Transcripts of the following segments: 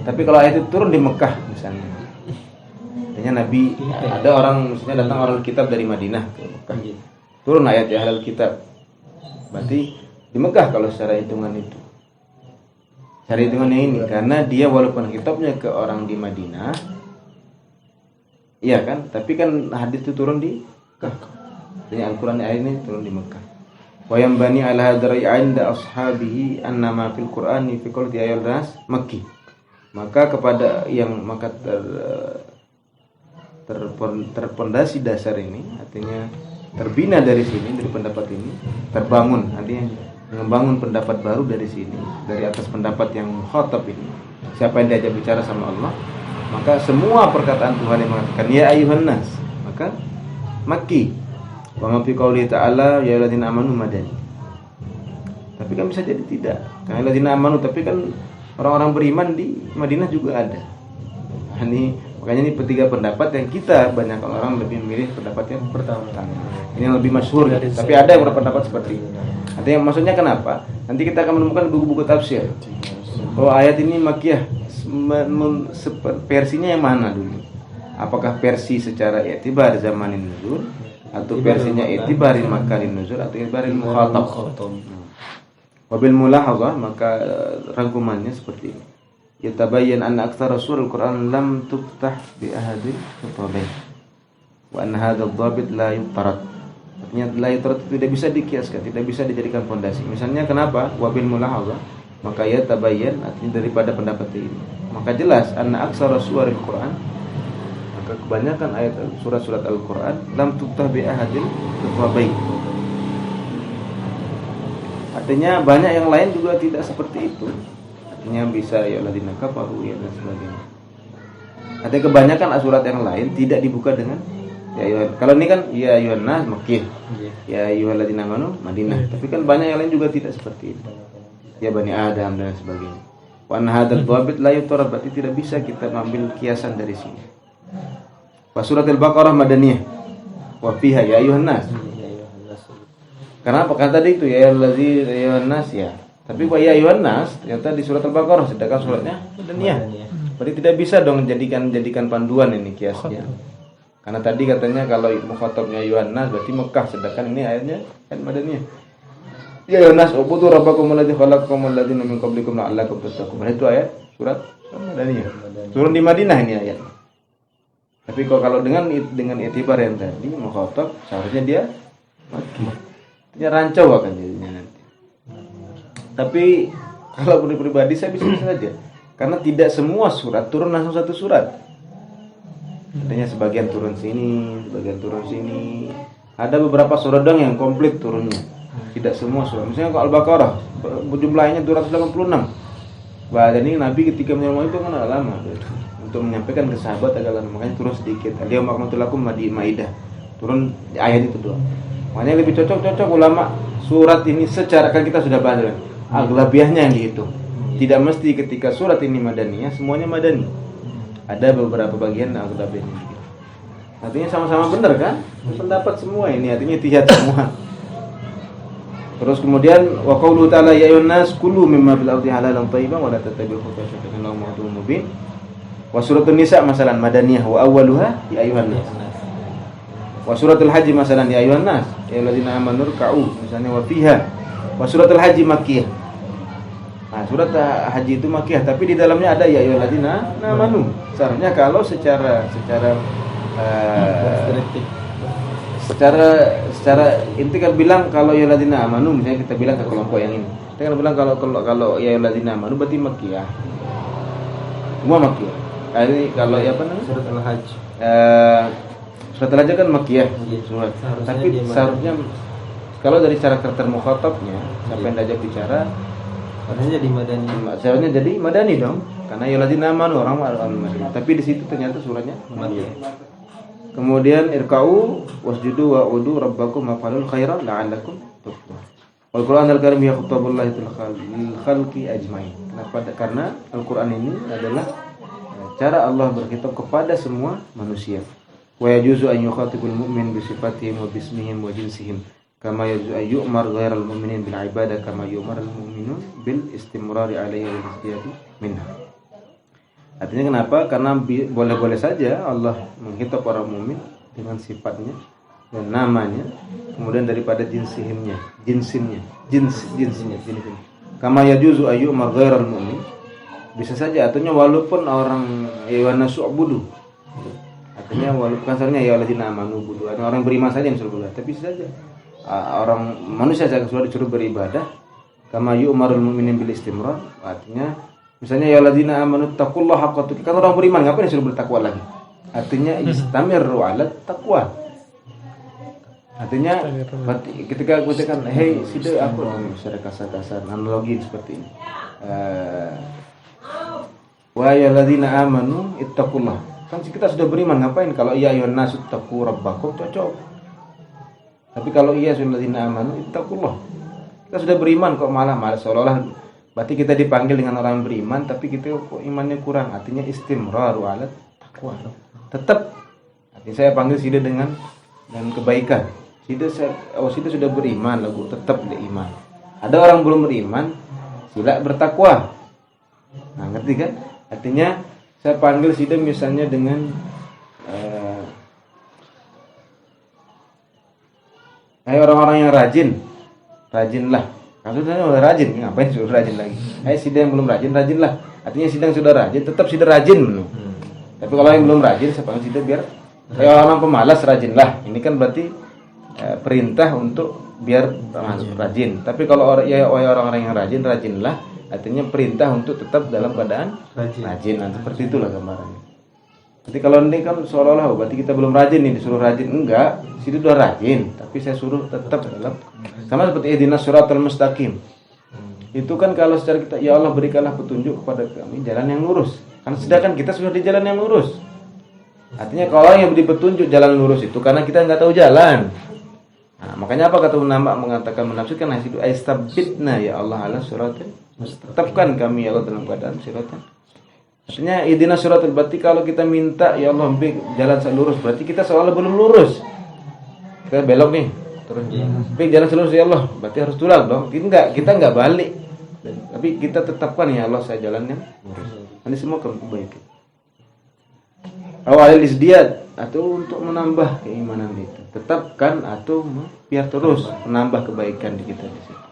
Tapi kalau ayat itu turun di Mekah misalnya, artinya Nabi ada orang misalnya datang orang kitab dari Madinah ke Mekah, turun ayat ya halal kitab, berarti di Mekah kalau secara hitungan itu. Secara hitungannya ini karena dia walaupun kitabnya ke orang di Madinah, iya kan, tapi kan hadis itu turun di Mekah. Artinya Al-Qur'an ayat ini turun di Mekah. Wa yambani ala hadri 'inda ashabihi annama fil Qur'ani fi qawli ayat nas Makki. Maka kepada yang terpondasi dasar ini, artinya terbina dari sini, dari pendapat ini, terbangun, artinya membangun pendapat baru dari sini, dari atas pendapat yang khatab ini. Siapa yang diajak bicara sama Allah, maka semua perkataan Tuhan yang mengatakan ya ayyuhan nas, maka Makki. Wa ma fi qouli ta'ala ya ayyuhalladzina amanu madani. Tapi kan bisa jadi tidak. Karena ayyuhalladzina amanu tapi kan orang-orang beriman di Madinah juga ada. Ini makanya ini tiga pendapat yang kita banyak orang lebih memilih pendapat yang pertama. Ini yang lebih masyhur. Tapi ada yang berpendapat seperti ini. Artinya maksudnya kenapa? Nanti kita akan menemukan buku-buku tafsir. Oh ayat ini Makkiyah, versinya yang mana dulu? Apakah versi secara i'tibar zamanin nuzul atau versinya i'tibar makanin nuzul atau i'tibar mukhatab? Wabil mulahadzah, maka rangkumannya seperti ini. Yatabayyan anna aktsara surul Qur'an lam tuftah bi ahadil khitabain. Wa anna hadzal dhabit la yutarad. Artinya la yutarad tidak bisa dikiaskan, tidak bisa dijadikan fondasi. Misalnya kenapa? Wabil mulahadzah, maka yatabayyan artinya daripada pendapat ini. Maka jelas anna aktsara surul Qur'an, maka kebanyakan ayat surat-surat Al-Qur'an lam tuftah bi ahadil khitabain. Artinya banyak yang lain juga tidak seperti itu. Artinya bisa ya alladzina kafaru ya dan sebagainya. Artinya kebanyakan surat yang lain tidak dibuka dengan ya ayyuhan. Kalau ini kan ya ayyuhan nas Makkiyah. Ya ayyuhalladzina amanu Madinah. Tapi kan banyak yang lain juga tidak seperti itu. Ya Bani Adam dan sebagainya. Wa anna hadzal dhabit la yutarad, berarti tidak bisa kita mengambil kiasan dari sini. Wa surat Al-Baqarah madaniyah. Wa fiha ya ayyuhan nas. Kenapa? Karena tadi itu ya ayyuhan nas ya. Tapi kok ya ayyuhan nas ternyata di surat Al-Baqarah, sedangkan suratnya Madaniyah. Berarti tidak bisa dong jadikan panduan ini kiasnya. Karena tadi katanya kalau mukhatabnya ayyuhan nas berarti Mekah, sedangkan ini ayatnya kan Madaniyah. Ya ayyuhan nas ubudu rabbakum alladzi khalaqakum walladzina min qablikum la'allakum tattaqun. Itu ayat surat Madaniyah. Turun di Madinah ini ayat. Tapi kalau dengan itibar yang tadi mukhatab seharusnya dia Makki. Ya rancau akan jadinya nanti. Tapi kalau pribadi saya bisa saja. Karena tidak semua surat turun langsung satu surat. Artinya sebagian turun sini, sebagian turun sini. Ada beberapa surat dong yang komplit turunnya. Tidak semua surat. Misalnya kalau Al-Baqarah jumlahnya 286. Wah, ini Nabi ketika menyelesaikan itu kan lama untuk menyampaikan ke sahabat agak lama, makanya turun sedikit. Al-Yawma akmaltu lakum Maidah. Turun ayat itu doang. Makanya lebih cocok ulama surat ini secara kan kita sudah bahas aglabiahnya yang dihitung. Tidak mesti ketika surat ini madaniyah semuanya madani. Ada beberapa bagian aglabiahnya. Artinya sama-sama benar kan? Pendapat semua ini artinya tihad semua. Terus kemudian wa qaulu ta'ala ya ayyuhan nas kulu mimma fil ardi halalan thayyiban wa la tattabi'u khutuwati syaitan innahu ma'akum mubin. Wa suratul nisa masalan madaniyah wa awwaluha ya ayyuhan nas. Wa suratul haji masalan ya ayyuhan nas ya alladzina amanu ruk'u misalnya wa fiha. Wa suratul haji makkiyah. Nah, surat haji itu makkiyah tapi di dalamnya ada ya ayyuhalladzina amanu. Seharusnya kalau secara inti kan bilang kalau ya alladzina amanu, misalnya kita bilang ke kelompok yang ini. Kita kan bilang kalau ya alladzina amanu berarti makkiyah. Semua makkiyah. Nah, ini kalau ya apa namanya? Surat Al-Hajj. Surat Al-Hajj kan makkiyah surat. Tapi seharusnya kalau dari cara karakter mukhatabnya siapa yang diajak bicara harusnya jadi madani. Seharusnya jadi madani dong. Karena ya alladzina amanu orang Madinah. Tapi di situ ternyata suratnya makkiyah. Kemudian irka'u wasjudu wa'udu rabbakum maf'alul khairan la'allakum tuflihun. Wal Qur'an al-Karim yakhtabullah lil khalqi ajmain. Kenapa? Karena Al-Qur'an ini adalah cara Allah berkitab kepada semua manusia. Wa yajuzu an yukhatibul mu'min bi sifatihim wa bismihim wa jinsihim kama yajuzu an yu'mar ghairal mu'minin bil ibadah kama yu'mar al mu'minun bil istimrari 'alaiha wal istiyadi minha. Artinya kenapa? Karena boleh-boleh saja Allah menghitung orang mukmin dengan sifatnya dan namanya, kemudian daripada jinsinnya. Kama yajuzu ayyu maghairal mu'min. Bisa saja artinya walaupun orang yawana su'budu. Artinya walaupun kasarnya ya alladzina amanu budu, orang beriman saja yang disuruh beribadah, tapi bisa saja orang manusia saja sudah disuruh beribadah. Kama yu'marul mu'minin bil istimrar. Artinya misalnya ya alladzina amanu taqullaha haqqa tuqatih. Kan orang beriman ngapain disuruh bertakwa lagi? Artinya istamirru 'ala taqwa. Artinya ketika katakan hey sida aku secara kasar-kasar analogi seperti ini. Wa ya alladzina amanu ittaqullah. Kan kita sudah beriman, ngapain kalau ya ayyuhan nasu taqu rabbakum cocok. Tapi kalau iya alladzina amanu ittaqullah. Kita sudah beriman kok malah seolah-olah berarti kita dipanggil dengan orang beriman tapi kita kok imannya kurang. Artinya istimrar ala taqwa. Tetap artinya saya panggil sida dengan kebaikan. Sida sudah beriman lagu tetap dia iman. Ada orang belum beriman, sila bertakwa. Nah, ngerti kan? Artinya saya panggil sida misalnya dengan hai orang-orang yang rajinlah. Kalau sudah rajin, ngapain suruh rajin lagi? Hai sida yang belum rajin, rajinlah. Artinya sida yang sudah rajin, tetap sida rajin. Tapi kalau yang belum rajin, saya panggil sida biar kayak orang pemalas rajinlah. Ini kan berarti perintah untuk biar rajin. Tapi kalau orang-orang yang rajinlah, artinya perintah untuk tetap dalam keadaan rajin. Nah, seperti itulah gambarannya. Jadi kalau ini kan seolah-olah berarti kita belum rajin nih, disuruh rajin. Enggak, situ udah rajin, tapi saya suruh tetap dalam sama seperti ihdinas siratal mustaqim. Itu kan kalau secara kita ya Allah berikanlah petunjuk kepada kami jalan yang lurus. Kan sedangkan kita sudah di jalan yang lurus. Artinya kalau yang beri petunjuk jalan lurus itu karena kita enggak tahu jalan. Nah, makanya apa kata ulama mengatakan menafsirkan hadis itu aistabitna ya Allah ala siratal tetapkan kami ya Allah dalam keadaan siratal. Artinya ihdinas siratal berarti kalau kita minta ya Allah beri jalan lurus berarti kita seolah belum lurus. Kita belok nih terus beri jalan lurus ya Allah berarti harus tulang dong. Kita enggak balik. Tapi kita tetapkan ya Allah saya jalan yang lurus. Ini semua kebaikan. Awalil isdiad atau untuk menambah keimanan itu. Tetapkan atau biar terus menambah kebaikan di kita di situ.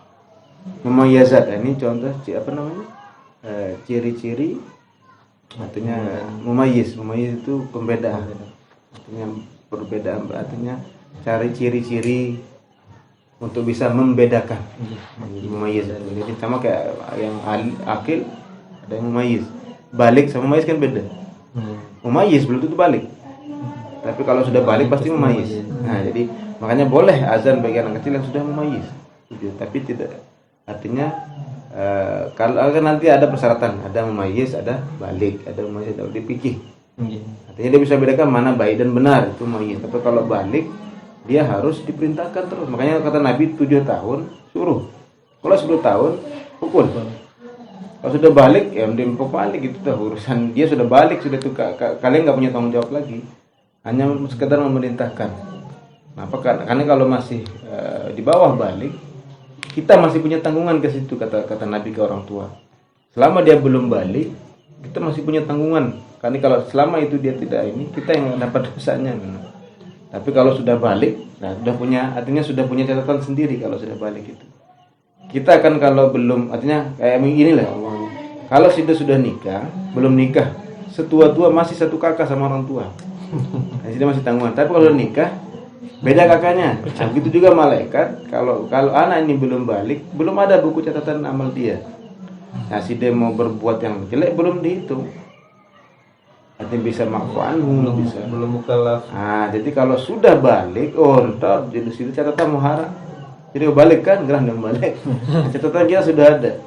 Memayazat ini contoh apa namanya? Ciri-ciri artinya mumayyiz itu pembedaan. Artinya perbedaan artinya cari ciri-ciri untuk bisa membedakan. Mumayyiz. Jadi sama kayak yang akil ada yang mumayyiz. Balik sama mumayyiz kan beda. Mumayyiz belum tentu balik. Tapi kalau sudah balik pasti mumayyiz. Nah, jadi makanya boleh azan bagi anak kecil yang sudah mumayyiz. Tapi tidak artinya kalau nanti ada persyaratan, ada mumayyiz, ada balik, ada mumayyiz, ada dipikir. Artinya dia bisa bedakan mana baik dan benar itu mumayyiz. Tapi kalau balik dia harus diperintahkan terus. Makanya kata Nabi 7 tahun suruh. Kalau 10 tahun pukul. Kalau sudah balik ya mendempok balik itu dah urusan dia sudah balik sudah tuh kalian nggak punya tanggung jawab lagi. Hanya sekedar memerintahkan. Nah, karena kalau masih di bawah balik, kita masih punya tanggungan ke situ kata Nabi ke orang tua. Selama dia belum balik, kita masih punya tanggungan. Karena kalau selama itu dia tidak ini, kita yang dapat dosanya. Tapi kalau sudah balik, nah artinya sudah punya catatan sendiri kalau sudah balik itu. Kita kan kalau belum, artinya kayak inilah. Kalau sudah nikah, belum nikah, setua-tua masih satu kakak sama orang tua. Nah, dia masih tanggungan. Tapi kalau nikah beda kakaknya. Nah, begitu juga malaikat. Kalau anak ini belum balik, belum ada buku catatan amal dia. Nah, si dia mau berbuat yang jelek belum dihitung. Artinya bisa makfu'anhu, bisa belum mukallaf. Nah, jadi kalau sudah balik, ntar jadi situ catatan muhara. Jadi balik kan, gerah dan balik. Catatan kita sudah ada.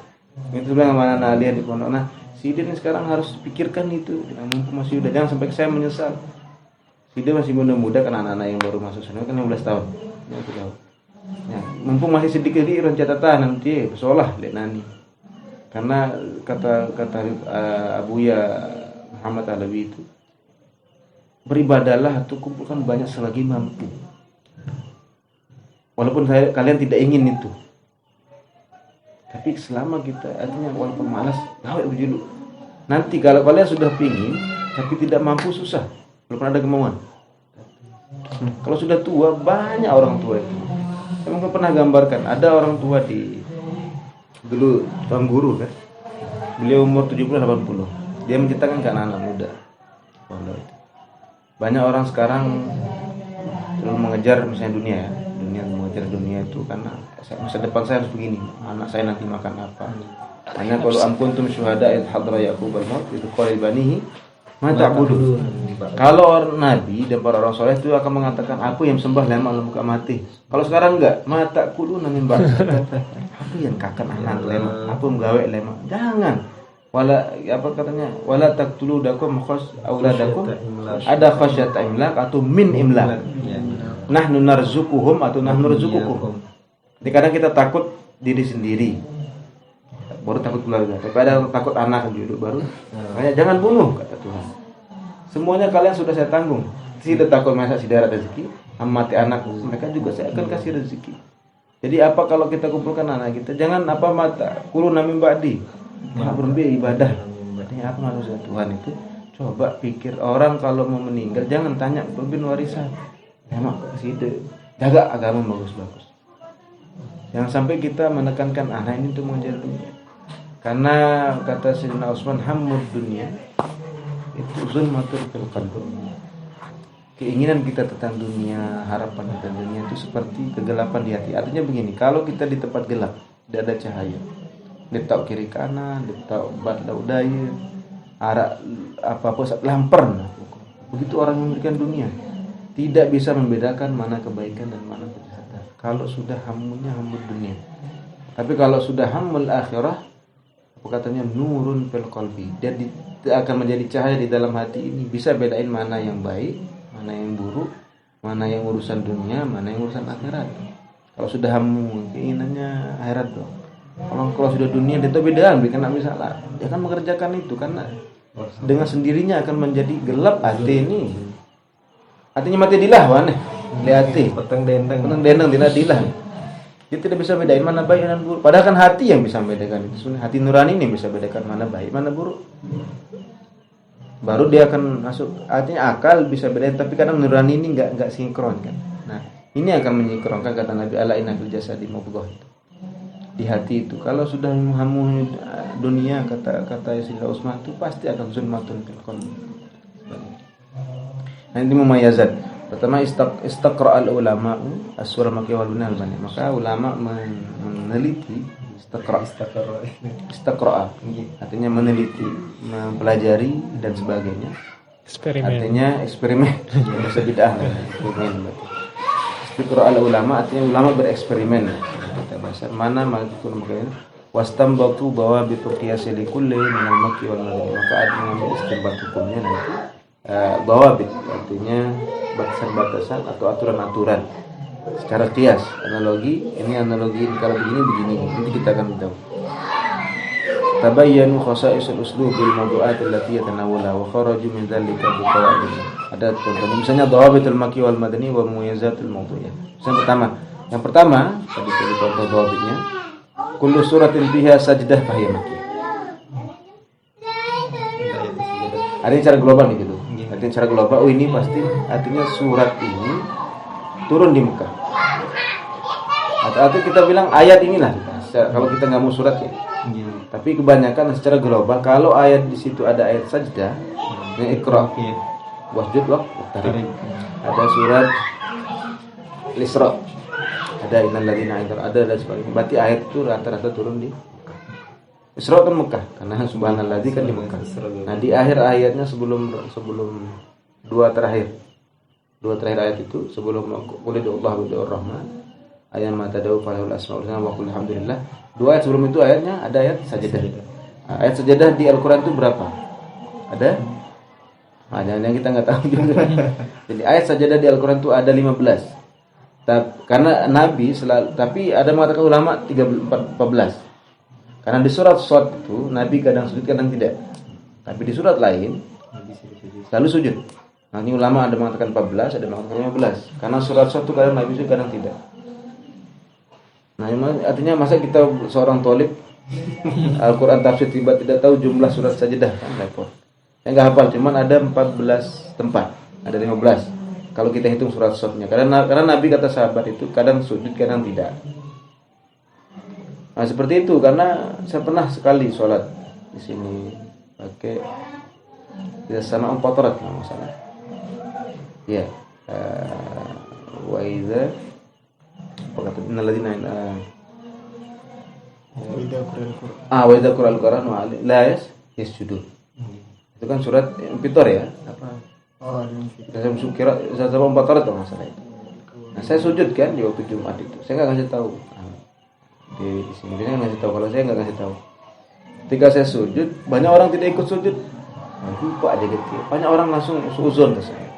Itu bilang sama anak dia di pondok. Nah, si dia sekarang harus pikirkan itu. Masih udah jangan sampai saya menyesal. Dia masih muda-muda kan anak-anak yang baru masuk sana kan 15 tahun. Ya, mumpung masih sedikit di catatan nanti pesolah lihat nani. Karena kata Abuya Muhammad Alawi itu beribadahlah atau kumpulkan banyak selagi mampu. Walaupun kalian tidak ingin itu. Tapi selama kita artinya walaupun malas, gawe dulu. Nanti kalau kalian sudah pingin tapi tidak mampu, susah. Belum ada kemauan. Kalau sudah tua, banyak orang tua itu. Saya mungkin pernah gambarkan, ada orang tua di dulu tuan guru kan. Beliau umur 70-80. Dia menciptakan ke anak-anak muda. Pondok itu. Banyak orang sekarang selalu mengejar misalnya dunia ya. Mengejar dunia itu karena masa depan saya harus begini. Anak saya nanti makan apa? Hanya kalau amkuntum syuhada id hadra yaqub al-maut itu qala banihi ma ta'budu. Kalau orang nabi dan para orang soleh itu akan mengatakan aku yang sembah lama muka mati. Kalau sekarang enggak, ma ta'kuluna min ba'd. Aku yang kakan anak lema, aku menggawe lema. Jangan. Wala apa katanya? Wala taqtulu dakum khas auladakum. Ada khasyat imlaq atau min imlaq. Nahnu narzuquhum atau nahnu narzuqukum. Jadi kadang kita takut diri sendiri. Baru takut keluarga, tapi ada takut anak juga baru. Makanya jangan bunuh kata Tuhan. Semuanya kalian sudah saya tanggung. Tidak takut masa si darat rezeki, mati anak mereka juga saya akan kasih rezeki. Jadi apa kalau kita kumpulkan anak kita, jangan apa mata kulun namim ba'di. Berhenti ibadah. Ini apa maksudnya Tuhan itu? Coba pikir orang kalau mau meninggal jangan tanya berbin warisan. Emang kasih ide. Jaga agama bagus-bagus. Jangan sampai kita menekankan anak ini untuk mengejar dunia. Karena kata Sayyidina Utsman hammud dunia itu zulmatul fil qalbi. Keinginan kita tentang dunia, harapan tentang dunia itu seperti kegelapan di hati. Artinya begini, kalau kita di tempat gelap, tidak ada cahaya. Detak kiri kanan, detak badlau daya, arah apa-apa lamper. Begitu orang memberikan dunia, tidak bisa membedakan mana kebaikan dan mana kejahatan. Kalau sudah hammunya hammud dunia. Tapi kalau sudah hammul akhirah, katanya nurun fil qalbi, dia akan menjadi cahaya di dalam hati ini, bisa bedain mana yang baik, mana yang buruk, mana yang urusan dunia, mana yang urusan akhirat. Kalau sudah hamu keinginannya akhirat dong. Kalau sudah dunia dia bedaan, bikin salah. Dia akan mengerjakan itu karena dengan sendirinya akan menjadi gelap hati ini. Artinya mati dilah wane. Lihat peteng dendeng tidak dilah. Dia tidak bisa bedain mana baik dan buruk. Padahal kan hati yang bisa membedakan itu. Sebenarnya hati nurani ini yang bisa bedakan mana baik, mana buruk. Baru dia akan masuk. Artinya akal bisa bedain, tapi kadang nurani ini enggak sinkron kan. Nah, ini akan menyinkronkan kata Nabi ala inna fil jasadi mudghah itu. Di hati itu. Kalau sudah hamu dunia kata Sayyidina Utsman itu pasti akan zulmatun fil qalbi. Nah, ini mumayyazat. Pertama istaqra al-ulama as-surah makkiyah wal madinah. Maka ulama meneliti istaqra artinya meneliti, mempelajari dan sebagainya. Eksperimen. Artinya eksperimen. Bahasa bid'ah. Istaqra al-ulama artinya ulama bereksperimen. Kita bahasa mana makanya wastambatu bawabitu qiyas li kulli min al-makki wal madinah. Maka ada mengambil istinbat hukumnya nanti bawabit artinya batasan-batasan atau aturan-aturan secara kias, analogi ini kalau begini nanti kita akan tahu. Tabayyanu khasa'isul uslub bil mawdu'at allati yatanawwala wa kharaju min dzalika bi qawaid. Ada contoh misalnya dawabitul makki wal madani wa mumayyizatul mawdu'iyah. Yang pertama tadi contoh dawabitnya kullu suratin fiha sajdah fahiya makkiyah. Ada secara global nih gitu. Artinya secara global, ini pasti artinya surat ini turun di Mekah. Atau kita bilang ayat inilah. Kalau kita nggak mau surat ya. Tapi kebanyakan secara global, kalau ayat di situ ada ayat sajdah, yang Iqra, wasjud waqtarib. Ada surat Al-Isra, ada innal ladzina ada dan sebagainya. Berarti ayat itu rata-rata turun di Isra kan Mekah, karena subhanalladzi kan di Mekah. Nah, di akhir ayatnya sebelum dua terakhir ayat itu sebelum qul Allah wa rahman ayat ma tad'u falahul asmaul husna wa qul alhamdulillah. Dua ayat sebelum itu ayatnya ada ayat sajadah. Nah, ayat sajadah di Al-Qur'an itu berapa? Ada? Nah, jangan kita enggak tahu juga. Jadi ayat sajadah di Al-Qur'an itu ada 15. Karena Nabi selalu, tapi ada mengatakan ulama 14. Karena di surat Shad itu Nabi kadang sujud kadang tidak. Tapi di surat lain selalu sujud. Nanti ulama ada mengatakan 14, ada mengatakan 15. Karena surat Shad itu kadang Nabi sujud kadang tidak. Nah, artinya masa kita seorang thalib Al-Quran tafsir tiba tidak tahu jumlah surat sajadah kan repot. Saya nggak hafal, cuman ada 14 tempat, ada 15. Kalau kita hitung surat shofnya, karena Nabi kata sahabat itu kadang sujud kadang tidak. Nah seperti itu, karena saya pernah sekali sholat di sini pakai sama 4 rakaat kalau nggak salah. Ya, wa idza waqat innalladzina wa idza qura'al Qur'an la yasjudun. Itu kan surat Fitor ya, apa? Saya kira saya sama 4 rakaat kalau nggak salah itu. Nah, saya sujud kan di waktu Jumat itu. Saya nggak ngasih tahu. Di sini dia ngasih tahu, kalau saya nggak ngasih tahu. Ketika saya sujud, banyak orang tidak ikut sujud. Nah, lupa aja gitu. Banyak orang langsung suzon ke saya.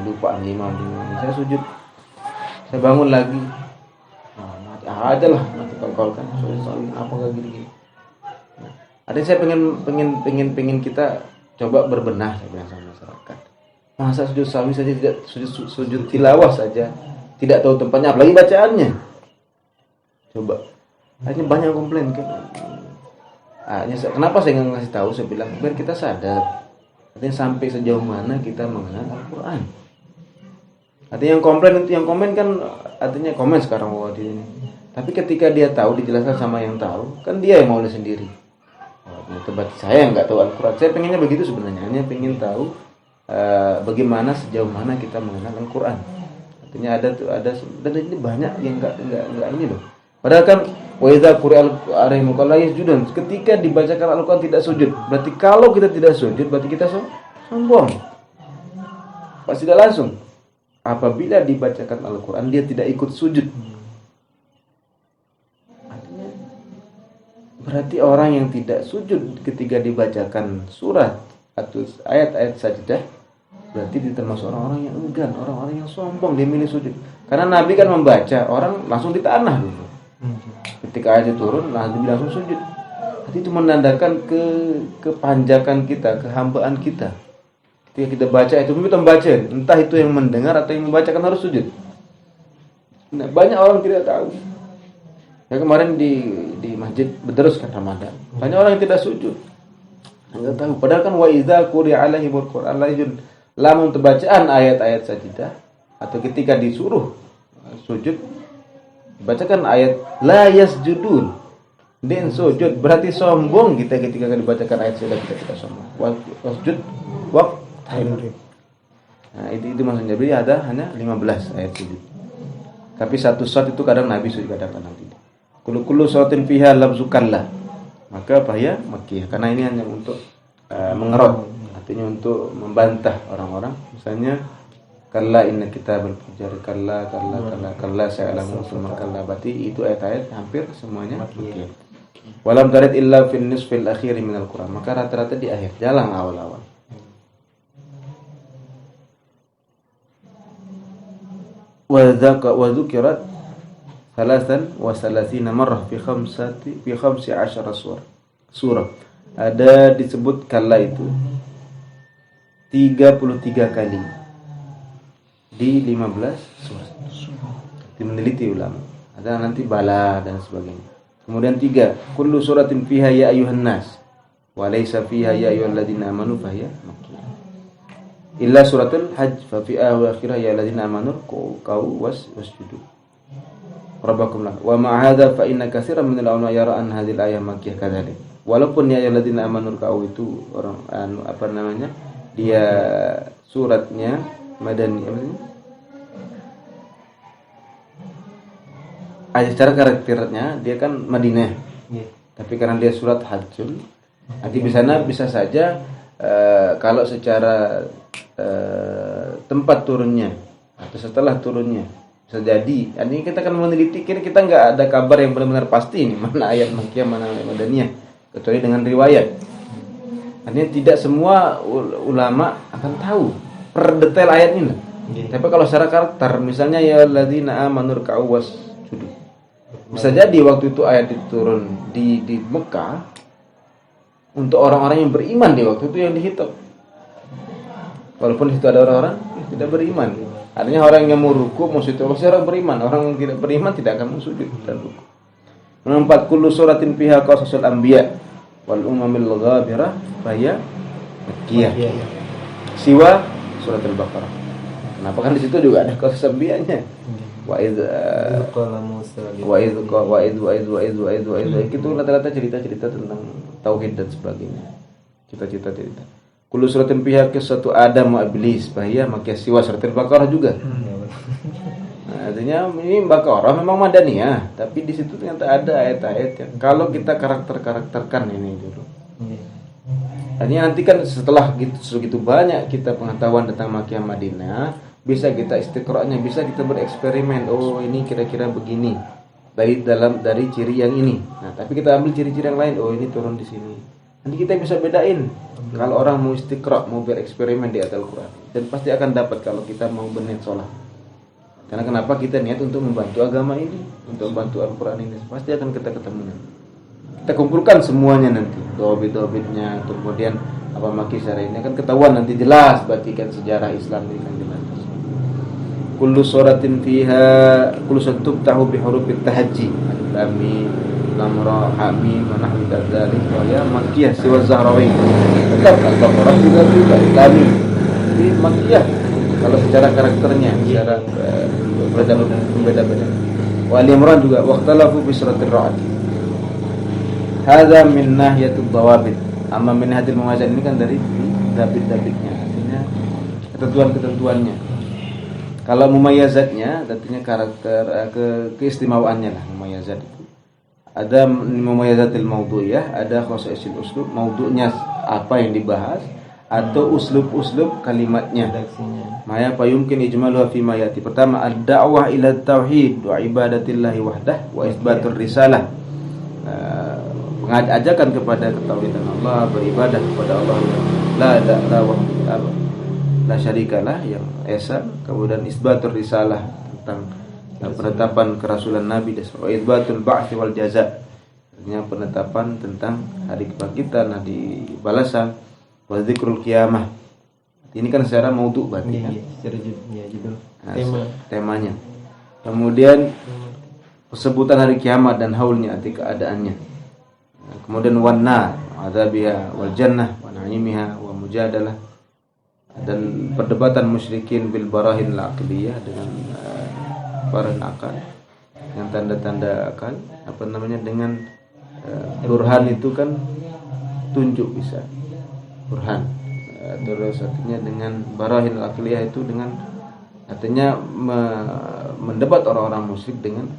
Lupa nih imam. Saya sujud. Saya bangun lagi. Mati aja lah, mati kol kan. Soal apa kayak gini. Ada saya pengen kita coba berbenah saya bilang sama masyarakat. Masa sujud sahwi saja tidak sujud tilawah saja tidak tahu tempatnya, apalagi bacaannya. Coba. Akhirnya banyak komplain kan. Kenapa saya nggak ngasih tahu? Saya bilang biar kita sadar. Artinya sampai sejauh mana kita mengenal Al-Quran. Artinya yang komen kan artinya komen sekarang di ini. Tapi ketika dia tahu dijelaskan sama yang tahu, kan dia yang mau sendiri. Ternyata saya nggak tahu Al-Quran. Saya pengennya begitu sebenarnya. Hanya pengen tahu bagaimana sejauh mana kita mengenal Al-Quran. Artinya ada dan ini banyak yang nggak ini loh. Padahal kan wa idza quri'al alaihim yasjudun. Ketika dibacakan Al-Quran tidak sujud. Berarti kalau kita tidak sujud berarti kita sombong. Pasti tidak langsung. Apabila dibacakan Al-Quran dia tidak ikut sujud. Artinya berarti orang yang tidak sujud ketika dibacakan surat atau ayat-ayat sajadah berarti dia termasuk orang-orang yang enggan, orang-orang yang sombong, dia milih sujud. Karena Nabi kan membaca, orang langsung di tanah dulu. Ketika ayat turun, Nabi langsung sujud. Jadi itu menandakan kepanjakan kita, kehambaan kita. Ketika kita baca itu, kita membaca, entah itu yang mendengar atau yang membacakan harus sujud. Nah, banyak orang tidak tahu. Ya kemarin di masjid Bedrus kan Ramadan, banyak orang yang tidak sujud. Enggak tahu. Padahal kan wa idza quri'a alaihimul Qur'an la yasjudun. Lamun bacaan ayat-ayat sajadah atau ketika disuruh sujud dibacakan ayat la yasjudun dan sujud berarti sombong kita ketika dibacakan ayat sajadah kita sombong. Wasjud waqtarib. Nah, itu maksudnya. Jadi ada hanya 15 ayat sujud. Tapi satu surat itu kadang Nabi sujud kadang tidak. Kullu suratin fiha labzukallah. Maka bahaya Makkiyah karena ini hanya untuk mengerot. Artinya untuk membantah orang-orang, misalnya kalla inna kitabal fujjar kalla sa'alamu summa kalla, berarti itu ayat-ayat hampir semuanya okay. Walam tarid illa fil nisfil akhir minal Qur'an, maka rata-rata di akhir, jalan awal-awal. Wa dzukirat salasan wa salasina marrah fi 15 surah. Ada disebut kalla itu 33 kali di 15 surat. Meneliti ulama. Ada nanti bala dan sebagainya. Kemudian 3, kullu suratin fiha ya ayyuhan nas wa laysa fiha ya ayyuhalladzina amanu fahiya makkiyah. Illa suratul hajj fa fi akhirah ya ayyuhalladzina amanu qau wasjudu. Rabbakum la. Wa ma hadza fa inna katsiran minal ulama yara an hadhil ayah makkiyah kadzalik. Walaupun ya ayyuhalladzina amanu qau itu orang apa namanya? Dia suratnya Madani secara karakternya dia kan Madinah. Tapi karena dia surat Hajjul, nanti di sana bisa saja kalau secara tempat turunnya atau setelah turunnya bisa jadi. Ini kita kan meneliti, kita nggak ada kabar yang benar-benar pasti ini mana ayat Makkiyah mana ayat Madaniyah kecuali dengan riwayat. Artinya tidak semua ulama akan tahu per detail ayat ini. Tapi kalau secara karakter, misalnya ya alladzina amanu ruk'u wasjudu. Bisa jadi waktu itu ayat diturun di Mekah untuk orang-orang yang beriman di waktu itu yang dihitung. Walaupun di situ ada orang-orang yang tidak beriman. Artinya orang yang mau ruku, mau sujud, orang beriman. Orang yang tidak beriman tidak akan sujud dan ruku. Nomor 4, kullu suratin fiha qasasul anbiya wal umamil ghabirah faya makkiyah. Siwa surat Al-Baqarah. Kenapa kan di situ juga ada qasas anbiyanya. Wa id itu rata-rata cerita-cerita tentang tauhid dan sebagainya. Cita-cita cerita. Kullu suratin fiha qissatu Adam wa Iblis faya makkiyah. Siwa surat Al-Baqarah juga. Artinya ini Baqarah memang madaniyah, tapi di situ ternyata ada ayat-ayat yang kalau kita karakterkan ini dulu. Artinya nanti kan setelah segitu banyak kita pengetahuan tentang Makkah Madinah, bisa kita istiqra'nya, bisa kita bereksperimen. Oh, ini kira-kira begini. Dari ciri yang ini. Nah, tapi kita ambil ciri-ciri yang lain. Oh, ini turun di sini. Nanti kita bisa bedain. Kalau orang mau istiqra', mau bereksperimen di Al-Qur'an, dan pasti akan dapat kalau kita mau berniat sholat. Karena kenapa kita niat untuk membantu agama ini, untuk membantu Al-Quran ini, pasti akan kita ketemu nanti. Kita kumpulkan semuanya nanti, dobit-dobitnya, kemudian apa maki syarah ini akan ketahuan nanti jelas, batikan sejarah Islam ini kan jelas. Kullu suratin fiha kullu suratin tahu bi hurufit tahajji, alif lam mim lam ra ha mim wa nahwu dzalik wa ya makkiyah siwa Zahrawi. Tetap Al-Baqarah juga Islami. Ini makkiyah. Kalau secara karakternya, secara berbeda-beda. Wa Al-Imran juga waqtalafu fi suratir Ra'd. Hadza min nahiyatud dawabit. Amma min hadil mumayyizat ini kan dari dabit-dabitnya, artinya ketentuan-ketentuannya. Kalau mumayyizatnya artinya karakter keistimewaannya lah mumayyizat itu. Ada mumayyizatil mawdu'iyah, ada khasaisul uslub, mawdu'nya apa yang dibahas atau uslub-uslub kalimatnya. Maya payumkin ijmaluha fi mayati. Pertama, ad-da'wah ila tauhid wa ibadatillahi wahdah wa isbatur risalah. Mengajarkan kepada ketauhidan Allah, beribadah kepada Allah la syarikalah yang esa, kemudian isbatur risalah tentang penetapan kerasulan Nabi dan isbatul ba'ts wal jaza. Artinya penetapan tentang hari kebangkitan, hari balasan. Wa dzikrul qiyamah. Ini kan secara maudhu berarti kan. Secara judul. Temanya. Kemudian sebutan hari kiamat dan haulnya, arti keadaannya. Kemudian wanna, adzabiha wal jannah wa na'imiha wa mujadalah. Dan perdebatan musyrikin bil barahin al-aqliyah dengan barahin akal. Dengan tanda-tanda akal, dengan burhan itu kan tunjuk bisa. Burhan. Terus artinya dengan barahin al-aqliyah itu dengan artinya mendebat orang-orang musyrik dengan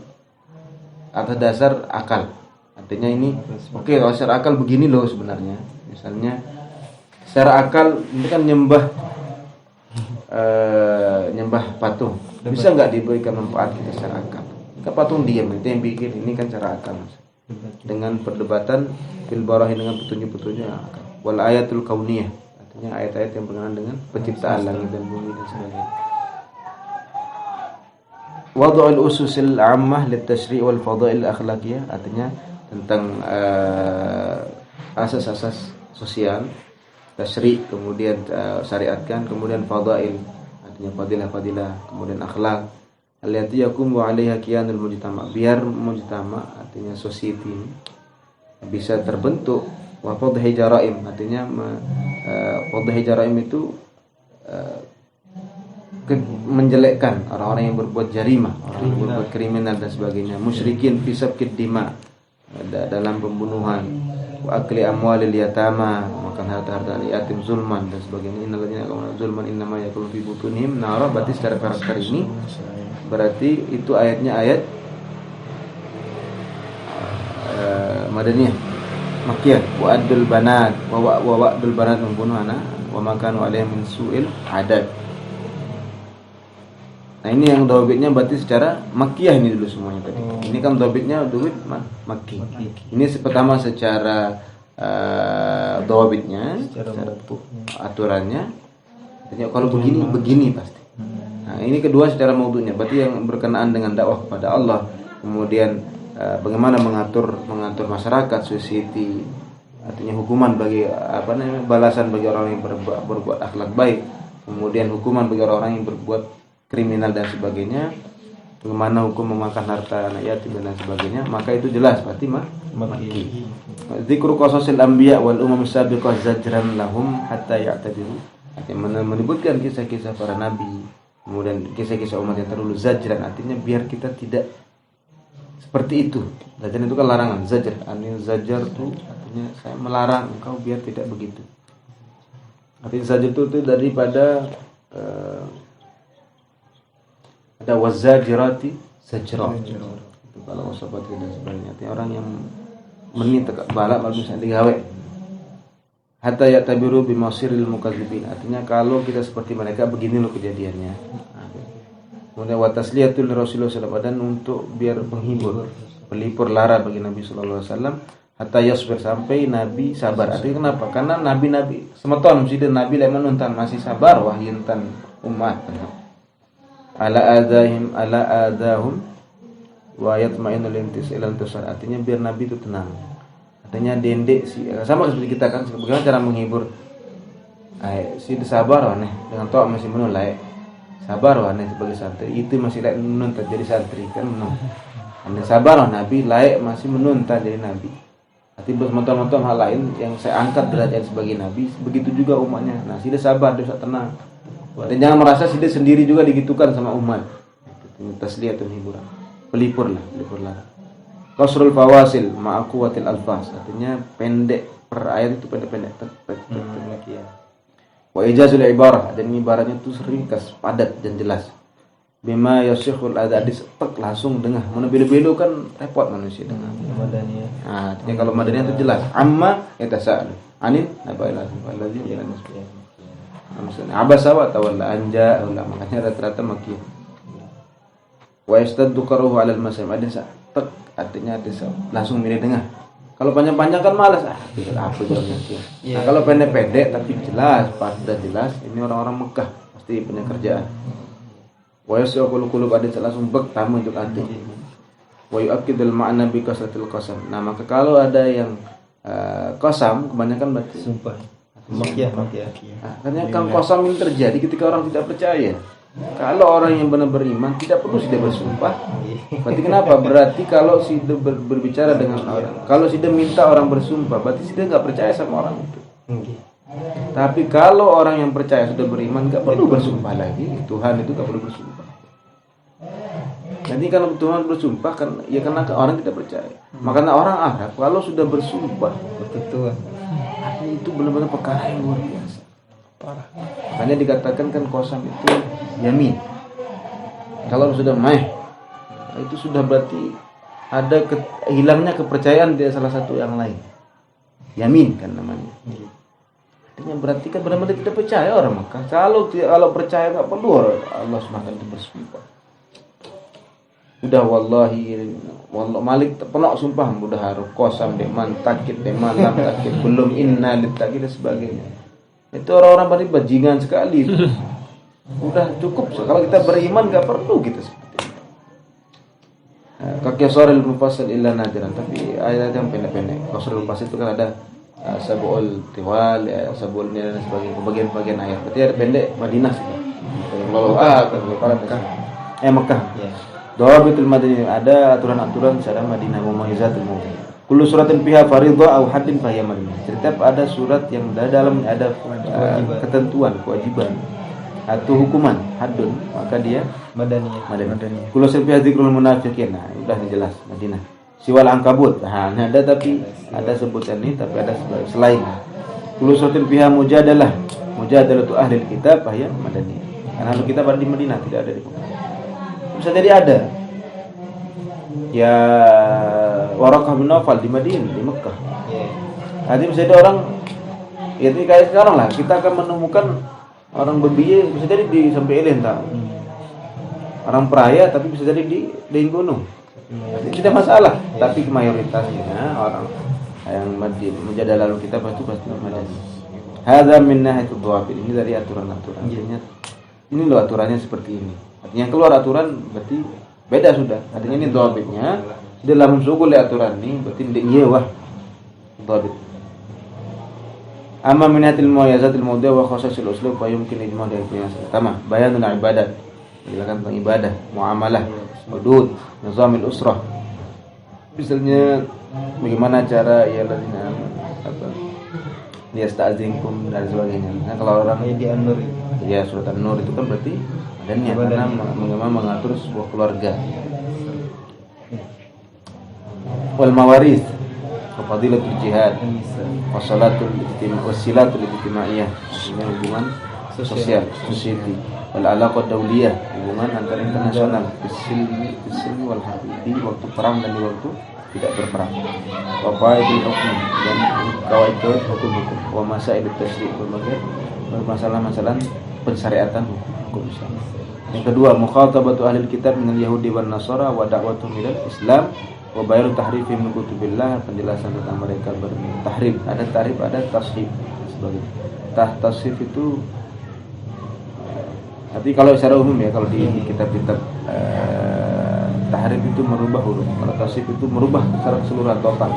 atas dasar akal. Artinya ini oke, kalau secara akal begini loh sebenarnya. Misalnya secara akal ini kan nyembah patung. Bisa enggak diberikan manfaat kita secara akal? Kan patung diam, itu yang bikin ini kan secara akal. Dengan perdebatan fil barahin dengan petunjuk-petunjuk akal. Wal ayatul kauniyah, artinya ayat-ayat yang berkenaan dengan penciptaan langit dan bumi dan sebagainya. Wad'ul ususil 'ammah lit tasyri' wal fadail akhlaqiyah, artinya tentang asas-asas sosial, tasyri', kemudian syariatkan, kemudian fadail, artinya fadilah-fadilah, kemudian akhlak. Allati yaqumu 'alaiha kiyanul mujtama', biar mujtama, artinya society ini bisa terbentuk. Wa fadhi jaraim, artinya fadhi jaraim itu menjelekkan orang-orang yang berbuat jarimah, orang yang berbuat kriminal dan sebagainya. Musyrikin fi sabqid dima, dalam pembunuhan. Wa akli amwalil yatama, makan harta-harta yatim zulman dan sebagainya. Innalladzina yaquluna zulman innama yaqulu fi butunihim nar. Berarti secara karakter ini berarti itu ayatnya ayat madaniyah. Makkiyah. Wa'adul banat wa'adul banat, membunuh anak, wa makanu alaihim min su'il adad. Nah, ini yang dawabitnya berarti secara makkiyah ini dulu semuanya tadi. Ini kan dawabitnya dawabit makki. Ini pertama secara dawabitnya, secara aturannya. Artinya kalau begini pasti. Nah, ini kedua secara maudhu'nya, berarti yang berkenaan dengan dakwah kepada Allah. Kemudian bagaimana mengatur masyarakat, society, artinya hukuman bagi balasan bagi orang yang berbuat akhlak baik, kemudian hukuman bagi orang yang berbuat kriminal dan sebagainya. bagaimana hukum memakan harta anak yatim dan lain sebagainya, maka itu jelas berarti Maki. Zikru qasasil anbiya wal umam sabiqah zajran lahum hatta ya'tabiru. Artinya menyebutkan kisah-kisah para nabi, kemudian kisah-kisah umat yang terdahulu, zajran artinya biar kita tidak seperti itu. Zajran itu kan larangan, zajr. Anil zajar itu artinya saya melarang engkau biar tidak begitu. Artinya zajr itu daripada ada wazajirati zajra. Itu kalau sobat dan sebagainya. Artinya orang yang menit tekak balak bagus digawe. Hatta ya'tabiru bimasiril mukadzibin. Artinya kalau kita seperti mereka begini loh kejadiannya. Kemudian wa tasliyatul Rasulullah sallallahu alaihi wasallam, untuk biar menghibur, pelipur lara bagi Nabi sallallahu alaihi wasallam, hatta yasbir sampai Nabi sabar. Artinya kenapa? Karena nabi-nabi semeton mesti Nabi lek menuntan masih sabar wah yentan umat. Ala adahum wa yatma'inul intisal intisal. Artinya biar Nabi itu tenang. Artinya dendek sama seperti kita kan, bagaimana cara menghibur. Si sabar aneh dengan tok masih menulai. Sabar aneh sebagai santri itu masih layak menuntut jadi santri kan menung. Anda sabar Nabi layak masih menuntut jadi nabi. Artinya bermotor-motor hal lain yang saya angkat derajat sebagai nabi, begitu juga umatnya. Nah, sudah sabar, sudah tenang. Dan jangan merasa sudah sendiri juga digitukan sama umat. Tasliyatun hiburan. Pelipur lah. Qasrul fawasil ma'aquwatil alfas. Artinya pendek per ayat itu pendek-pendek. Wa ijazul ibarah, dan ibaratnya itu ringkas, padat dan jelas. Bima yasikhul adadis tek langsung dengar. Mana belo-belo kan repot manusia dengar. Madaniyah. Nah, artinya kalau madaniyah itu jelas. Amma yatasaalu. Anin nabailah wallazi jalan nasbiyah. Maksudnya abasa wa tawalla anja, makanya rata-rata makiyah. Wa yastaddu qaruhu 'alal masam. Ada tek artinya ada langsung milih dengar. Kalau panjang-panjang kan malas, apa jawabnya. Nah, kalau pendek-pendek tapi jelas, padat jelas, ini orang-orang Mekah pasti punya kerjaan. Wa yasqulu qulub, ada langsung bek tamu untuk hati. Wa yu'akkidul ma'na bi kasratil qasam. Nah, maka kalau ada yang qasam kebanyakan berarti Sumpah. Makiyah. Nah, karena kan qasam ini terjadi ketika orang tidak percaya. Kalau orang yang benar beriman tidak perlu sudah bersumpah. Berarti kenapa? Berarti kalau sudah berbicara dengan orang, kalau sudah minta orang bersumpah, berarti sudah nggak percaya sama orang itu. Tapi kalau orang yang percaya sudah beriman, nggak perlu bersumpah lagi. Tuhan itu nggak perlu bersumpah. Nanti kalau Tuhan bersumpah kan, ya karena orang tidak percaya. Makanya orang Arab kalau sudah bersumpah, Betul. itu benar-benar perkara yang luar biasa. Parah. Makanya dikatakan kan qasam itu yamin. Kalau sudah itu sudah berarti ada hilangnya kepercayaan di salah satu yang lain. Yamin kan namanya. Artinya berarti kan benar-benar tidak percaya orang Mekah. Kalau percaya enggak perlu Allah SWT bersumpah. Udah wallahi Malik penuh sumpah mudah harus qasam dek man takid dek malam takid belum inna litakid dan sebagainya. Itu orang-orang bari bajingan sekali itu. Udah cukup kalau kita beriman enggak perlu kita seperti itu. Qasrul mufassal illa nadiran, tapi ayat yang pendek-pendek. Qasrul mufassal itu kan ada sabul tiwal, sabul ni dan sebagainya, bagian-bagian ayat. Berarti ada pendek Madinah sih. Kalau Mekah. Dawabitul Madinah, ada aturan-aturan secara Madinah mumayyizatul mu'min. Kullu suratin fiha fardhu aw haddin fa hiya Madinah. Setiap ada surat yang dalam ada ketentuan, kewajiban atau hukuman haddun, maka dia Madaniyah. Kullu suratin fiha dzikrul munafiqin. Nah, sudah jelas Madinah. Siwal Ankabut. Nah, ada tapi ada sebutan ini tapi ada selain. Kullu suratin fiha mujadalatu ahli kitab fa hiya Madaniyah. Karena ahli kitab ada di Madinah, tidak ada di Mekah. Bisa jadi ada ya Waraqah bin Nawfal di Madinah, di Mekah. Nanti bisa jadi orang ya ini kayak sekarang lah, kita akan menemukan orang berbiaya bisa jadi di sampai Elen tak. Orang peraya tapi bisa jadi di gunung. Tidak masalah, tapi mayoritasnya orang yang menjadi lalu kita pasti Madinah. Hadza min nahiyatul dhawabit, ini dari aturan-aturan. Ini loh aturannya seperti ini. Artinya keluar aturan berarti beda sudah. Artinya ini dhawabitnya dalam sugul aturan ini berarti dia wah dhawabit. Amma min hatil muayyazatil mawdi' wa khasasil uslub fa yumkin ijma' dari punya pertama bayanul ibadat, menjelaskan tentang ibadah, muamalah, hudud, nizamil usrah. Misalnya bagaimana cara ya ladina apa? Liyasta'zinkum dan sebagainya. Nah, kalau orang Kayak di An-Nur itu. ya surat An-Nur itu kan berarti ada niat karena mengatur sebuah keluarga. Wal mawaris wa fadilatul jihad wa salatul wasilatul ijtimaiyah, ini hubungan sosial, society. Wal alaqah dauliyah, hubungan antar internasional, bisilmi wal harbi, di waktu perang dan di waktu tidak berperang. Wa qaidul hukm, dan kawaid hukum-hukum. Wa masail tasyri', berbagai masalah-masalah pensyariatan hukum Islam. Yang kedua, mukhatabatu ahli kitab minal yahudi wan nasara wa da'watuhum ilal Islam wa bayanu tahrifihim min kutubillah, penjelasan tentang mereka bertahrif. Ada tahrif, ada tashrif sebagai tashrif itu. Tapi kalau secara umum ya, kalau di kitab-kitab tahrif itu merubah huruf, kalau tashrif itu merubah secara keseluruhan total.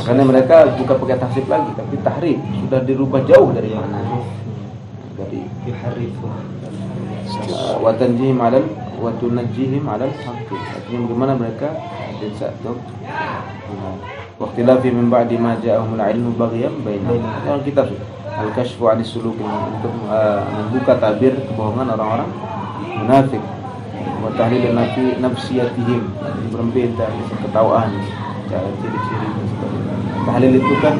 Makanya mereka bukan pakai tashrif lagi, tapi tahrif sudah dirubah jauh dari mana? Dari Yuharrifu. wa tanjihim 'alal wa tunajjihim 'alal haqq. Artinya bagaimana mereka di saat itu waqtilafi min ba'di ma ja'ahumul 'ilmu baghyan bainahum. Kalau kita al-kashfu 'anis suluk, untuk membuka tabir kebohongan orang-orang munafik, wa tahlil nafsiyatihim, berhenti dari ketawaan, cara ciri-ciri dan sebagainya. Tahlil itu kan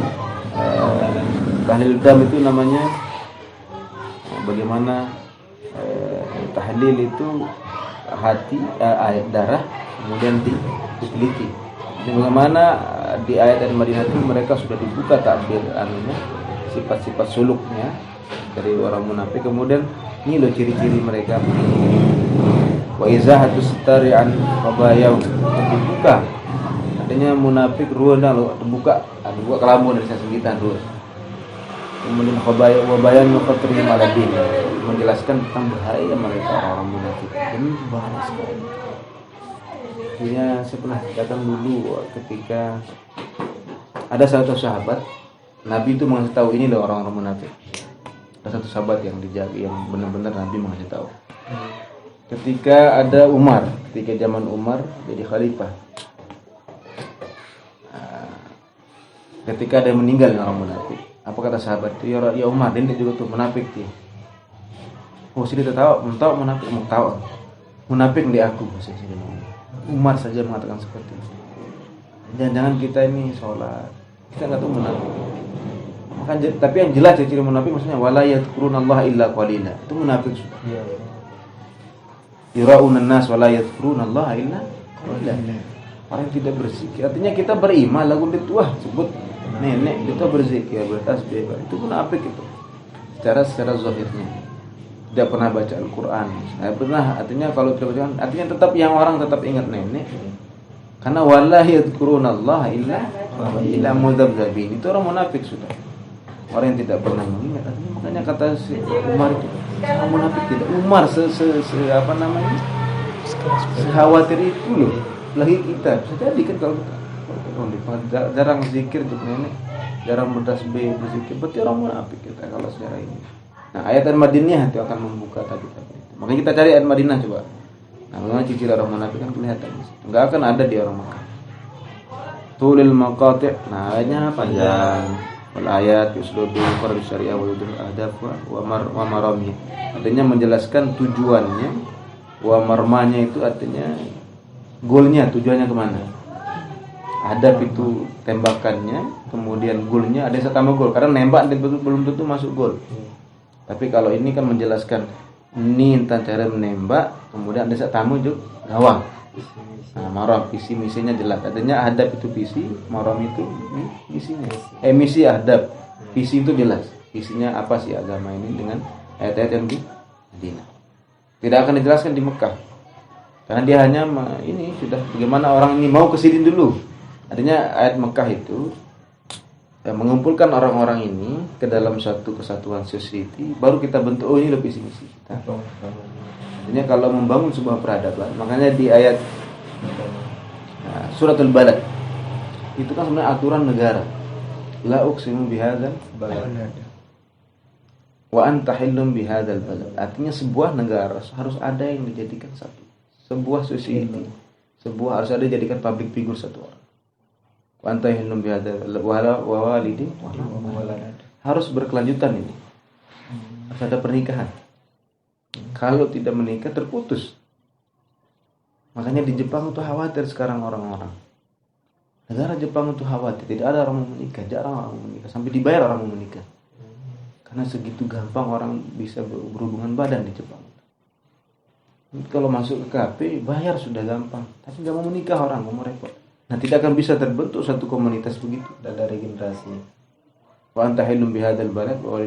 tahlil dam itu namanya bagaimana tahlil itu hati air darah kemudian diteliti. Bagaimana di ayat Al-Madinah itu mereka sudah dibuka takbir anunya, sifat-sifat suluknya dari orang munafik. Kemudian ini loh ciri-ciri mereka. Wa izahatu sitari an qabayau, dibuka. Artinya munafik ruana lo terbuka, buka kelamun dari segitan terus. Kemudian wabayan muqatrihim ala din, menjelaskan tentang bahaya mereka orang munafik. Ini bahaya sekali. Artinya saya pernah datang dulu ketika ada satu sahabat, Nabi itu mengasih tahu ini loh orang-orang munafik. Ada satu sahabat yang dijaga, yang benar-benar Nabi mengasih tahu. Ketika ada Umar, ketika zaman Umar jadi khalifah, ketika ada yang meninggal orang munafik, apa kata sahabat itu? Ya Umar, dia juga tuh munafik dia. Oh sini tahu munafik, mau tahu munafik di aku. Umar saja mengatakan seperti itu. Jangan-jangan kita ini sholat, kita nggak tahu munafik. Tapi yang jelas ciri munafik maksudnya wala yadhkurunallaha illa qalila. Itu munafik sudah. Yura'unan nas wala yadhkurunallaha illa qalila. Orang yang tidak berzikir, artinya kita beriman lagu dituah sebut nenek kita berzikir, bertasbih, itu munafik itu. Secara zahirnya. Tidak pernah baca Al-Qur'an. Saya pernah, artinya kalau tidak baca, artinya tetap yang orang tetap ingat nenek. Karena wala yadhkurunallaha illa mudzabzabin. Itu orang munafik sudah. Orang yang tidak pernah mengingat. Makanya kata si Umar itu, orang munafik tidak. Umar apa namanya? Sekhawatir itu loh. Lagi kita, bisa jadi kan kalau kita jarang zikir untuk nenek, jarang bertasbih, berzikir, berarti orang munafik kita kalau secara ini. Nah, ayat Al-Madinah itu akan membuka tadi. Makanya kita cari ayat Madinah coba. Nah, memang ciri orang munafik kan kelihatan. Enggak akan ada di orang Makkah. Tulil maqati'. Nah, ayatnya panjang. Wal ayat yusludu qarab syariah wa yudul adab wa marami. Artinya menjelaskan tujuannya, wa marmanya itu artinya goalnya, tujuannya kemana? Hadap itu tembakannya, kemudian goalnya ada yang tambah gol. Karena nembak belum tentu masuk gol. Tapi kalau ini kan menjelaskan ini tentang cara menembak, kemudian ada tamu juga gawang. Nah, maram visi misinya jelas. Artinya hadap itu visi, maram itu misinya. Misi hadap, visi itu jelas. Visinya apa sih agama ini dengan ayat-ayat yang di Madinah. Tidak akan dijelaskan di Mekah. Karena dia hanya ini sudah bagaimana orang ini mau kesini dulu. Artinya ayat Mekah itu mengumpulkan orang-orang ini ke dalam satu kesatuan society, baru kita bentuk ini lebih misi kita. Artinya kalau membangun sebuah peradaban, makanya di ayat Suratul Balad itu kan sebenarnya aturan negara. La uqsimu bihadzal balad wa anta hillum bihadzal balad. Artinya sebuah negara harus ada yang dijadikan satu. sebuah society, sebuah harus ada jadikan public figure satu orang. Wa anta hilum bihadza wa walidi harus berkelanjutan ini. Harus ada pernikahan. Kalau tidak menikah terputus. Makanya di Jepang itu khawatir sekarang orang-orang. Negara Jepang itu khawatir, tidak ada orang mau menikah, jarang orang mau menikah, sampai dibayar orang mau menikah. Karena segitu gampang orang bisa berhubungan badan di Jepang. Kalau masuk ke KP, bayar sudah gampang, tapi nggak mau menikah orang, nggak mau repot. Nah, tidak akan bisa terbentuk satu komunitas begitu. Dan dari generasi. Wa anta hilum bihadzal balad wa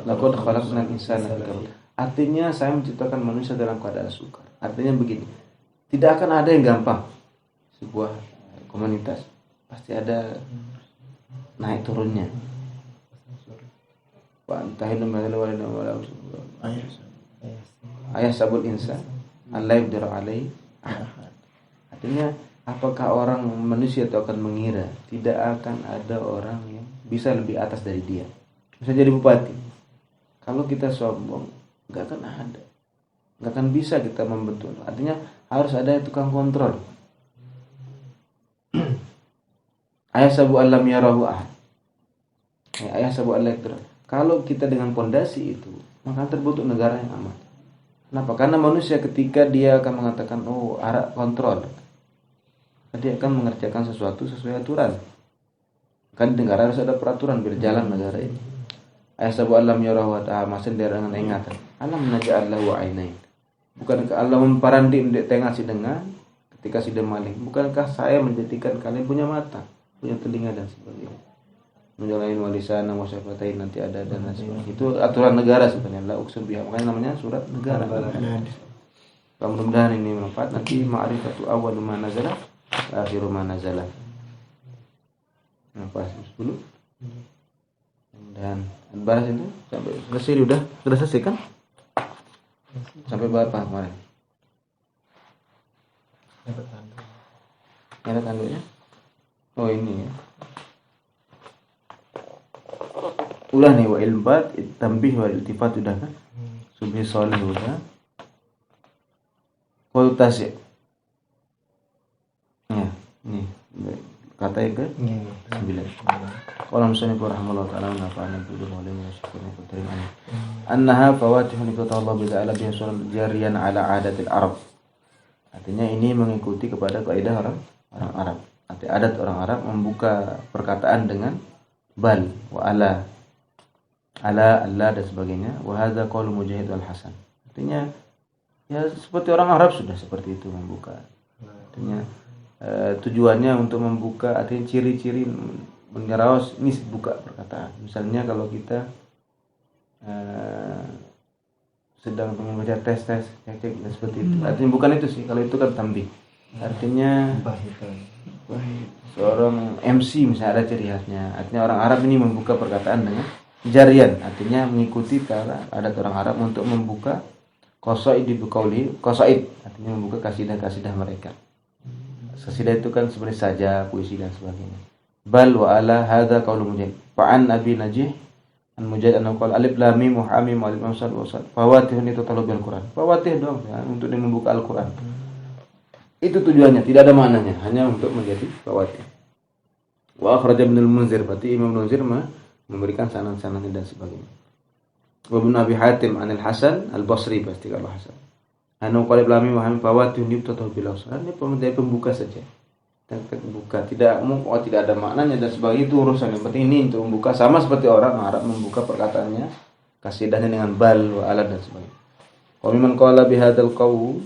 laqad khalaqnal insana fi kabad. Artinya saya menciptakan manusia dalam keadaan sukar. Artinya begini, tidak akan ada yang gampang. Sebuah komunitas pasti ada naik turunnya. Wa anta hilum bihadzal ayah sabul insan an la yaqdir alai. Artinya apakah orang manusia itu akan mengira tidak akan ada orang yang bisa lebih atas dari dia, bisa jadi bupati. Kalau kita sombong nggak akan ada, nggak akan bisa kita membentuk. Artinya harus ada tukang kontrol. Ayah sabu alam yarahu ahad. Ayah sabu alam. Kalau kita dengan pondasi itu, maka terbentuk negara yang aman. Kenapa? Karena manusia ketika dia akan mengatakan, oh, arah kontrol, dia akan mengerjakan sesuatu sesuai aturan. Kan di negara harus ada peraturan berjalan negara ini. Ayasabu alam yarahu wa ta'ala masin dengan ingatan. Alam naja'allahu ainain. Bukankah Allah memparandi mendik tengah si dengar ketika si maling? Bukankah saya menjadikan kalian punya mata, punya telinga dan sebagainya? Menjalanin walisan wa syafatain nanti ada dan sebagainya. Itu aturan negara sebenarnya. La uqsim biha. Makanya namanya surat negara. Mudah-mudahan ini bermanfaat. Nanti ma'rifatu awwalu ma nazala akhiru ma nazala. Nah, pas 10. Dan bahas itu sampai selesai sudah selesai kan? Sampai berapa kemarin? Ada tanduknya? Oh ini ya. Ulah nih wa ilbat tambih wa iltifat udah kan? Subhi sholih udah. Kualitas ya. Ya, nih kata yang ke 9. Qala musannif rahimahullah ta'ala nafa'ana bihi wa alihi wa sahbihi wa sallam. Annaha fawatihun Allah ta'ala biha sunan jariyan ala adatil Arab. Artinya ini mengikuti kepada kaidah orang Arab. Arti adat orang Arab membuka perkataan dengan bal wa ala dan sebagainya. Wa hadza qaulu Mujahid wal Hasan. Artinya ya seperti orang Arab sudah seperti itu membuka. Artinya tujuannya untuk membuka, artinya ciri-ciri menyeraos ini buka perkataan. Misalnya kalau kita sedang membaca tes cek dan seperti itu. Artinya bukan itu sih, kalau itu kan tambih. Artinya seorang MC misalnya ada ciri khasnya. Artinya orang Arab ini membuka perkataan dengan jarian, artinya mengikuti cara adat orang Arab untuk membuka qasaid di bukauli, qasaid artinya membuka kasidah-kasidah mereka. Kasidah itu kan sebenarnya saja puisi dan sebagainya. Bal wa ala hadza qaulu Mujahid. Fa an Abi Najih an Mujahid an qala alif lam mim ha mim alif lam sad wa sad. Fawatih itu talabul Quran. Fawatih doang ya, untuk dia membuka Al-Qur'an. Itu tujuannya, tidak ada maknanya, hanya untuk menjadi fawatih. Wa akhraj Ibnu al-Munzir, berarti Imam Munzir memberikan sanan-sanannya dan sebagainya. Wa Ibnu Abi Hatim anil Hasan al-Basri, pasti kalau Hasan. Anu qalib lami wa ham fawatih nibtatu bil awsan. Ini pembuka saja. Buka, tidak ada maknanya dan sebagainya, itu urusan. Yang penting ini untuk membuka, sama seperti orang Arab membuka perkataannya, kasidahnya dengan bal wa ala dan sebagainya. Wa mimman qala bihadzal qaul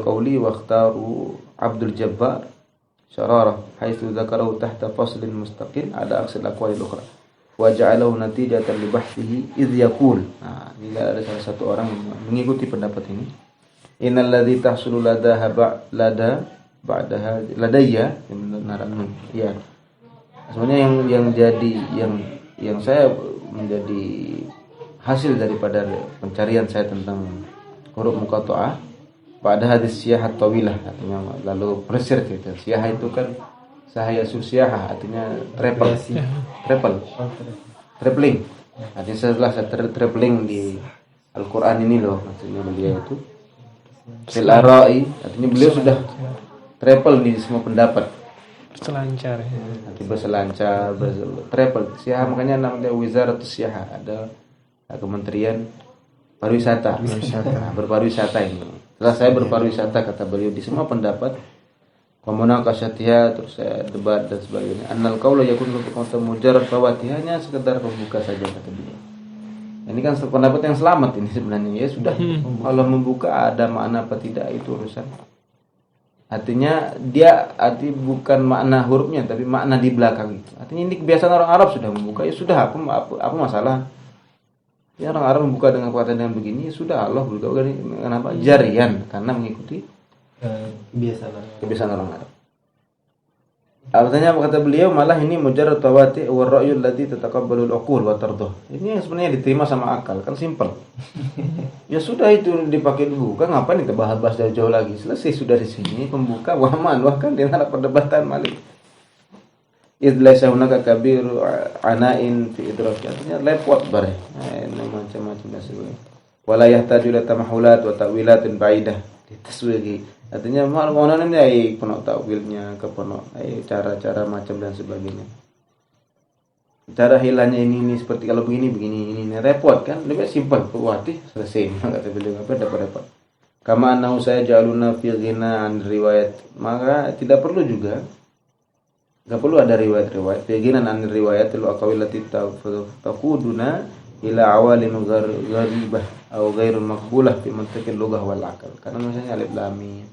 qawli wa ikhtaru Abdul Jabbar syararah haitsu dzakarahu tahta faslin mustaqil ada aksal aqwal ukhra wa ja'alahu natijatan li bahtsihi idh yaqul. Nah, ini ada salah satu orang mengikuti pendapat ini. Innal ladzi tahsulu ladayya ya. Sebenarnya yang saya menjadi hasil daripada pencarian saya tentang huruf muqatta'ah pada hadis siyah tawilah, artinya lalu research itu. Siyah itu kan sahaya susyah, artinya traveling. Artinya setelah saya traveling di Al-Quran ini loh, maksudnya beliau itu fil ara'i, artinya beliau sudah travel di semua pendapat, Selancar ya. nanti berselancar, travel. Siah makanya namanya Wizaratus Siah, ada Kementerian Pariwisata. Nah, berpariwisata ini. Setelah saya berpariwisata, kata beliau, di semua pendapat, komunakasyatiha, terus saya debat dan sebagainya. Annal qaula yakun untuk mujarrad fawati, hanya sekedar pembuka saja, kata beliau. Ini kan pendapat yang selamat ini sebenarnya. Ya sudah, kalau membuka ada makna apa tidak itu urusan. Artinya dia bukan makna hurufnya, tapi makna di belakang itu. Artinya ini kebiasaan orang Arab sudah membuka, ya sudah, apa masalah? Ya orang Arab membuka dengan perkataan yang begini, ya sudah, Allah berbuka. Kenapa? Jarian, karena mengikuti kebiasaan orang Arab. Artinya kata beliau, malah ini mujarrad tawati wa ra'yu alladhi tataqabbalu al-uqul wa tardah. Ini yang sebenarnya diterima sama akal, kan simpel. Ya sudah, itu dipakai dibuka, ngapain kita bahas-bahas jauh-jauh lagi? Selesai sudah di sini, pembuka waman, bahkan di antara perdebatan malik. Idlaisa hunaka kabiru ana'in fi idraki. Artinya repot bare. Ini macam-macam dan sebagainya. Wala yahtaju ila tamahulat wa ta'wilatun ba'idah. Ditaswigi. Artinya mana ini ai penuh takwilnya, kepenuh cara-cara macam dan sebagainya. Cara hilangnya ini seperti kalau begini ini repot kan? Lebih simpel, kuatih selesai. Kata beliau, apa dapat. Kama annahu saya jaluna fi ghina an riwayat. Maka tidak perlu juga, enggak perlu ada riwayat-riwayat. Fi ghina an riwayatil aqwalati taquduna ila awalim gharibah atau ghairul maqbulah fi mantiqil lughah wal aql. Karena misalnya alif lam mim,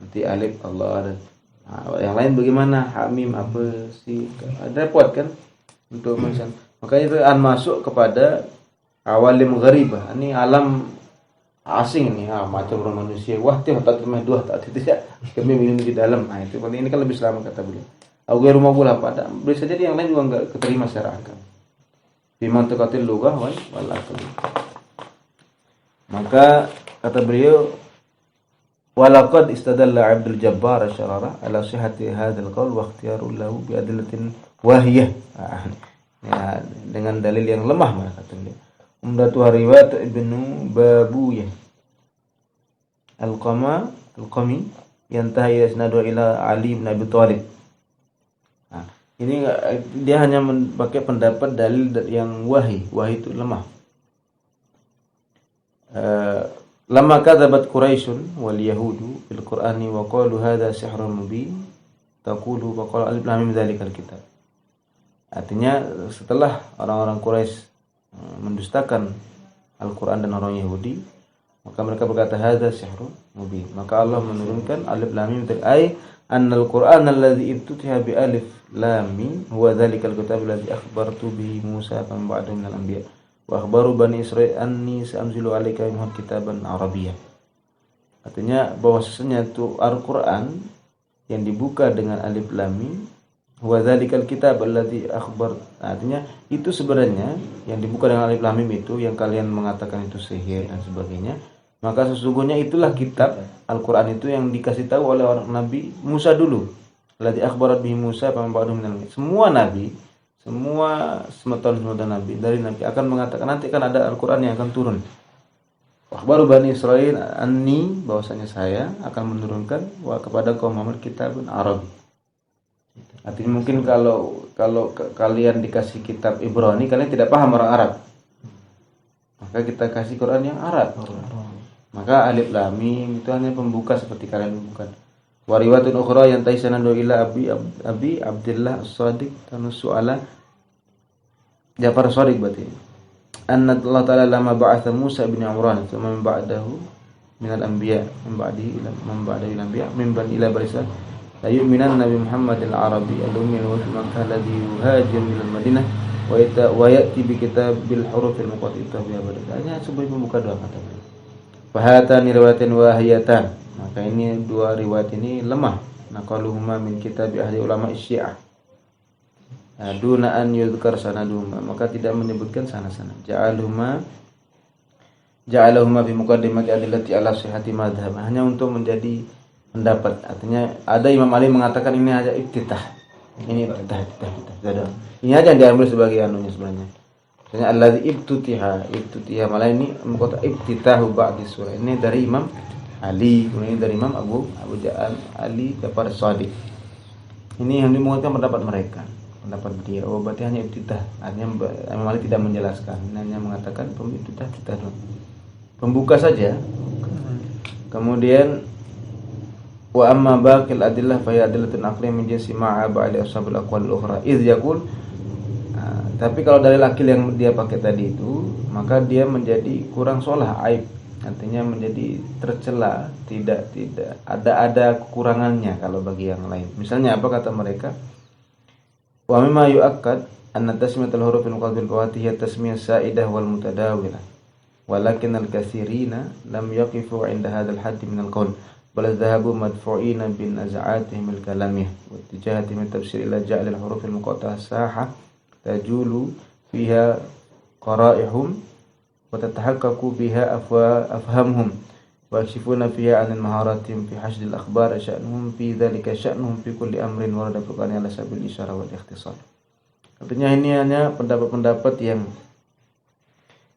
nanti alif Allah dan yang lain bagaimana? Hamim apa sih? Repot kan untuk mention. Makanya itu masuk kepada awalim gharibah. Ini alam asing ini, macam orang manusia. Wah, tiap tak terima dua tak tidak. Kami minum di dalam. Nah, itu paling ini kan lebih selamat kata beliau. Au ghairu maqbulah pada. Bisa jadi yang lain juga enggak keterima secara akal. Fi mantiqatil lughah wal aql. Maka kata beliau, walaqad istadalla Abdul Jabbar Asy-Syararah ala sihhati hadzal qaul wa ikhtiyarul lahu bi adillatin wahiyah. Ya, dengan dalil yang lemah mana kata beliau. Umdatu riwayat Ibnu Babuyah Al-Qami yantahi isnadu ila Ali bin Abi Thalib. Nah, ini dia hanya pakai pendapat dalil yang wahyi itu lemah. Lama kadzabat Quraisyun wal yahudu fil Qur'ani wa qalu hadza sihrun mubin taqulu wa qala alif lam mim dzalikal kitab. Artinya setelah orang-orang Quraisy mendustakan Al-Qur'an dan orang Yahudi, maka mereka berkata hadza sihrun mubin. Maka Allah menurunkan alif lam mim ay annal Qur'an alladzi ibtutiha bi alif lam mim huwa dzalikal kitab alladzi akhbartu bihi Musa man ba'dahu minal anbiya. Wa akhbaru bani Israil anni sa'amzilu 'alaika minhu kitaban Arabiyyah. Artinya bahwasanya itu Al-Qur'an yang dibuka dengan alif lam mim, wa dzalikal kitab alladzi akhbar. Artinya itu sebenarnya yang dibuka dengan alif lam mim itu yang kalian mengatakan itu sihir dan sebagainya. Maka sesungguhnya itulah kitab Al-Qur'an itu yang dikasih tahu oleh orang Nabi Musa dulu. Alladzi akhbarat bihi Musa man ba'dahu minal. Semua nabi, semua semeton nabi dari nabi akan mengatakan nanti akan ada Al-Qur'an yang akan turun. Akhbaru bani Israil anni, bahwasanya saya akan menurunkan kepada kaum Muhammad kitabun Arabi. Artinya mungkin kalau kalian dikasih kitab Ibrani, kalian tidak paham orang Arab. Maka kita kasih Quran yang Arab. Maka alif lam mim itu hanya pembuka seperti kalian bukan. Wa riwayatun ukhra yang taisanadu ila Abi Abdullah As-Sadiq tanusu ala Ja'far As-Sadiq berarti. Anna Allah Ta'ala lama ba'atha Musa bin Imran thumma min ba'dahu minal anbiya min ba'dihi ila man ba'dahu ila anbiya min bani ila barisan la yu'minan Nabi Muhammad al-Arabi al-ummi al-Makkah alladhi yuhajiru ila al-Madinah wa ya'ti bi kitabil huruf al-muqatta'ah bi abadanya sebagai pembuka doa kata beliau. Fahatani riwayatin wahiyatan. Maka ini dua riwayat ini lemah. Naqaluhuma min kitab ahli ulama Syiah. Duna an yuzkar sanaduhuma, maka tidak menyebutkan sana-sana. Ja'alahuma bi muqaddimati adillati ala sihhati madhhab. Hanya untuk menjadi pendapat. Artinya ada Imam Ali mengatakan ini aja iftitah. Ini iftitah. Ini aja yang diambil sebagai anunya sebenarnya. Misalnya allazi ibtutiha malah ini mengkota ibtitahu ba'di surah. Ini dari Imam Ali, kemudian dari Imam Abu Ja'al Ali Ja'far Shadiq. Ini yang menguatkan pendapat mereka. Pendapat dia, berarti hanya ibtitah. Artinya Imam Ali tidak menjelaskan, hanya mengatakan ibtitah doang. Pembuka saja. Kemudian wa amma baqil adillah fa hiya adillatun aqliyah min jinsi ma'a ba'di ashabil aqwal al-ukhra. Idz yaqul tapi kalau dalil akil yang dia pakai tadi itu, maka dia menjadi kurang sholah, aib. Artinya menjadi tercela, tidak ada kekurangannya kalau bagi yang lain. Misalnya apa kata mereka? Wa mimma yu'akkad anna tasmiyatul hurufil muqaddabil qawati hiya tasmiyah sa'idah wal mutadawilah. Walakin al-katsirina lam yaqifu 'inda hadzal hadd min al-qaul bal dhahabu madfu'ina bin az'atihim al-kalamiyah wa ittijahatihim tafsir ila ja'al al-hurufil muqatta'ah sahah tajulu fiha qara'ihum wa tatahaqqaqu biha afhamhum wa yakshifuna fiha 'anil maharatihim fi hasd al-akhbar sya'nuhum fi dhalika sya'nuhum fi kulli amrin warada furqan ala sabil isyarah wal ikhtisar. Artinya ini hanya pendapat-pendapat yang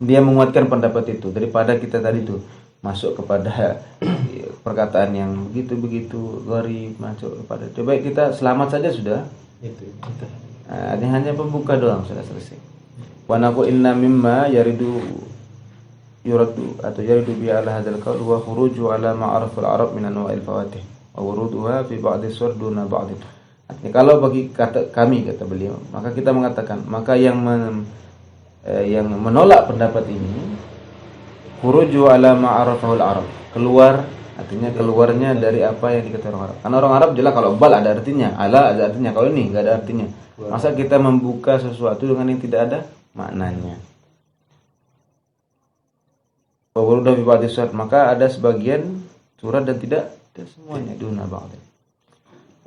dia menguatkan pendapat itu daripada kita tadi itu masuk kepada perkataan yang begitu gharib, masuk kepada coba kita selamat saja sudah Itu. ini hanya pembuka doang, sudah selesai. Wa naqu inna mimma yuridu bi ala hadzal qaul wa khuruju ala ma'arif al-arab min anwa'il fawatih wa wuruduha fi ba'd as-sur duna ba'd. Artinya kalau bagi kata beliau, maka kita mengatakan, maka yang menolak pendapat ini khuruju ala ma'arifahul arab, keluar, artinya keluarnya dari apa yang dikatakan orang Arab. Karena orang Arab jelas kalau bal ada artinya, ala ada artinya, kalau ini enggak ada artinya. Masa kita membuka sesuatu dengan yang tidak ada maknanya? Wawarudah fi ba'di surat, maka ada sebagian surat dan tidak semuanya duna ba'd.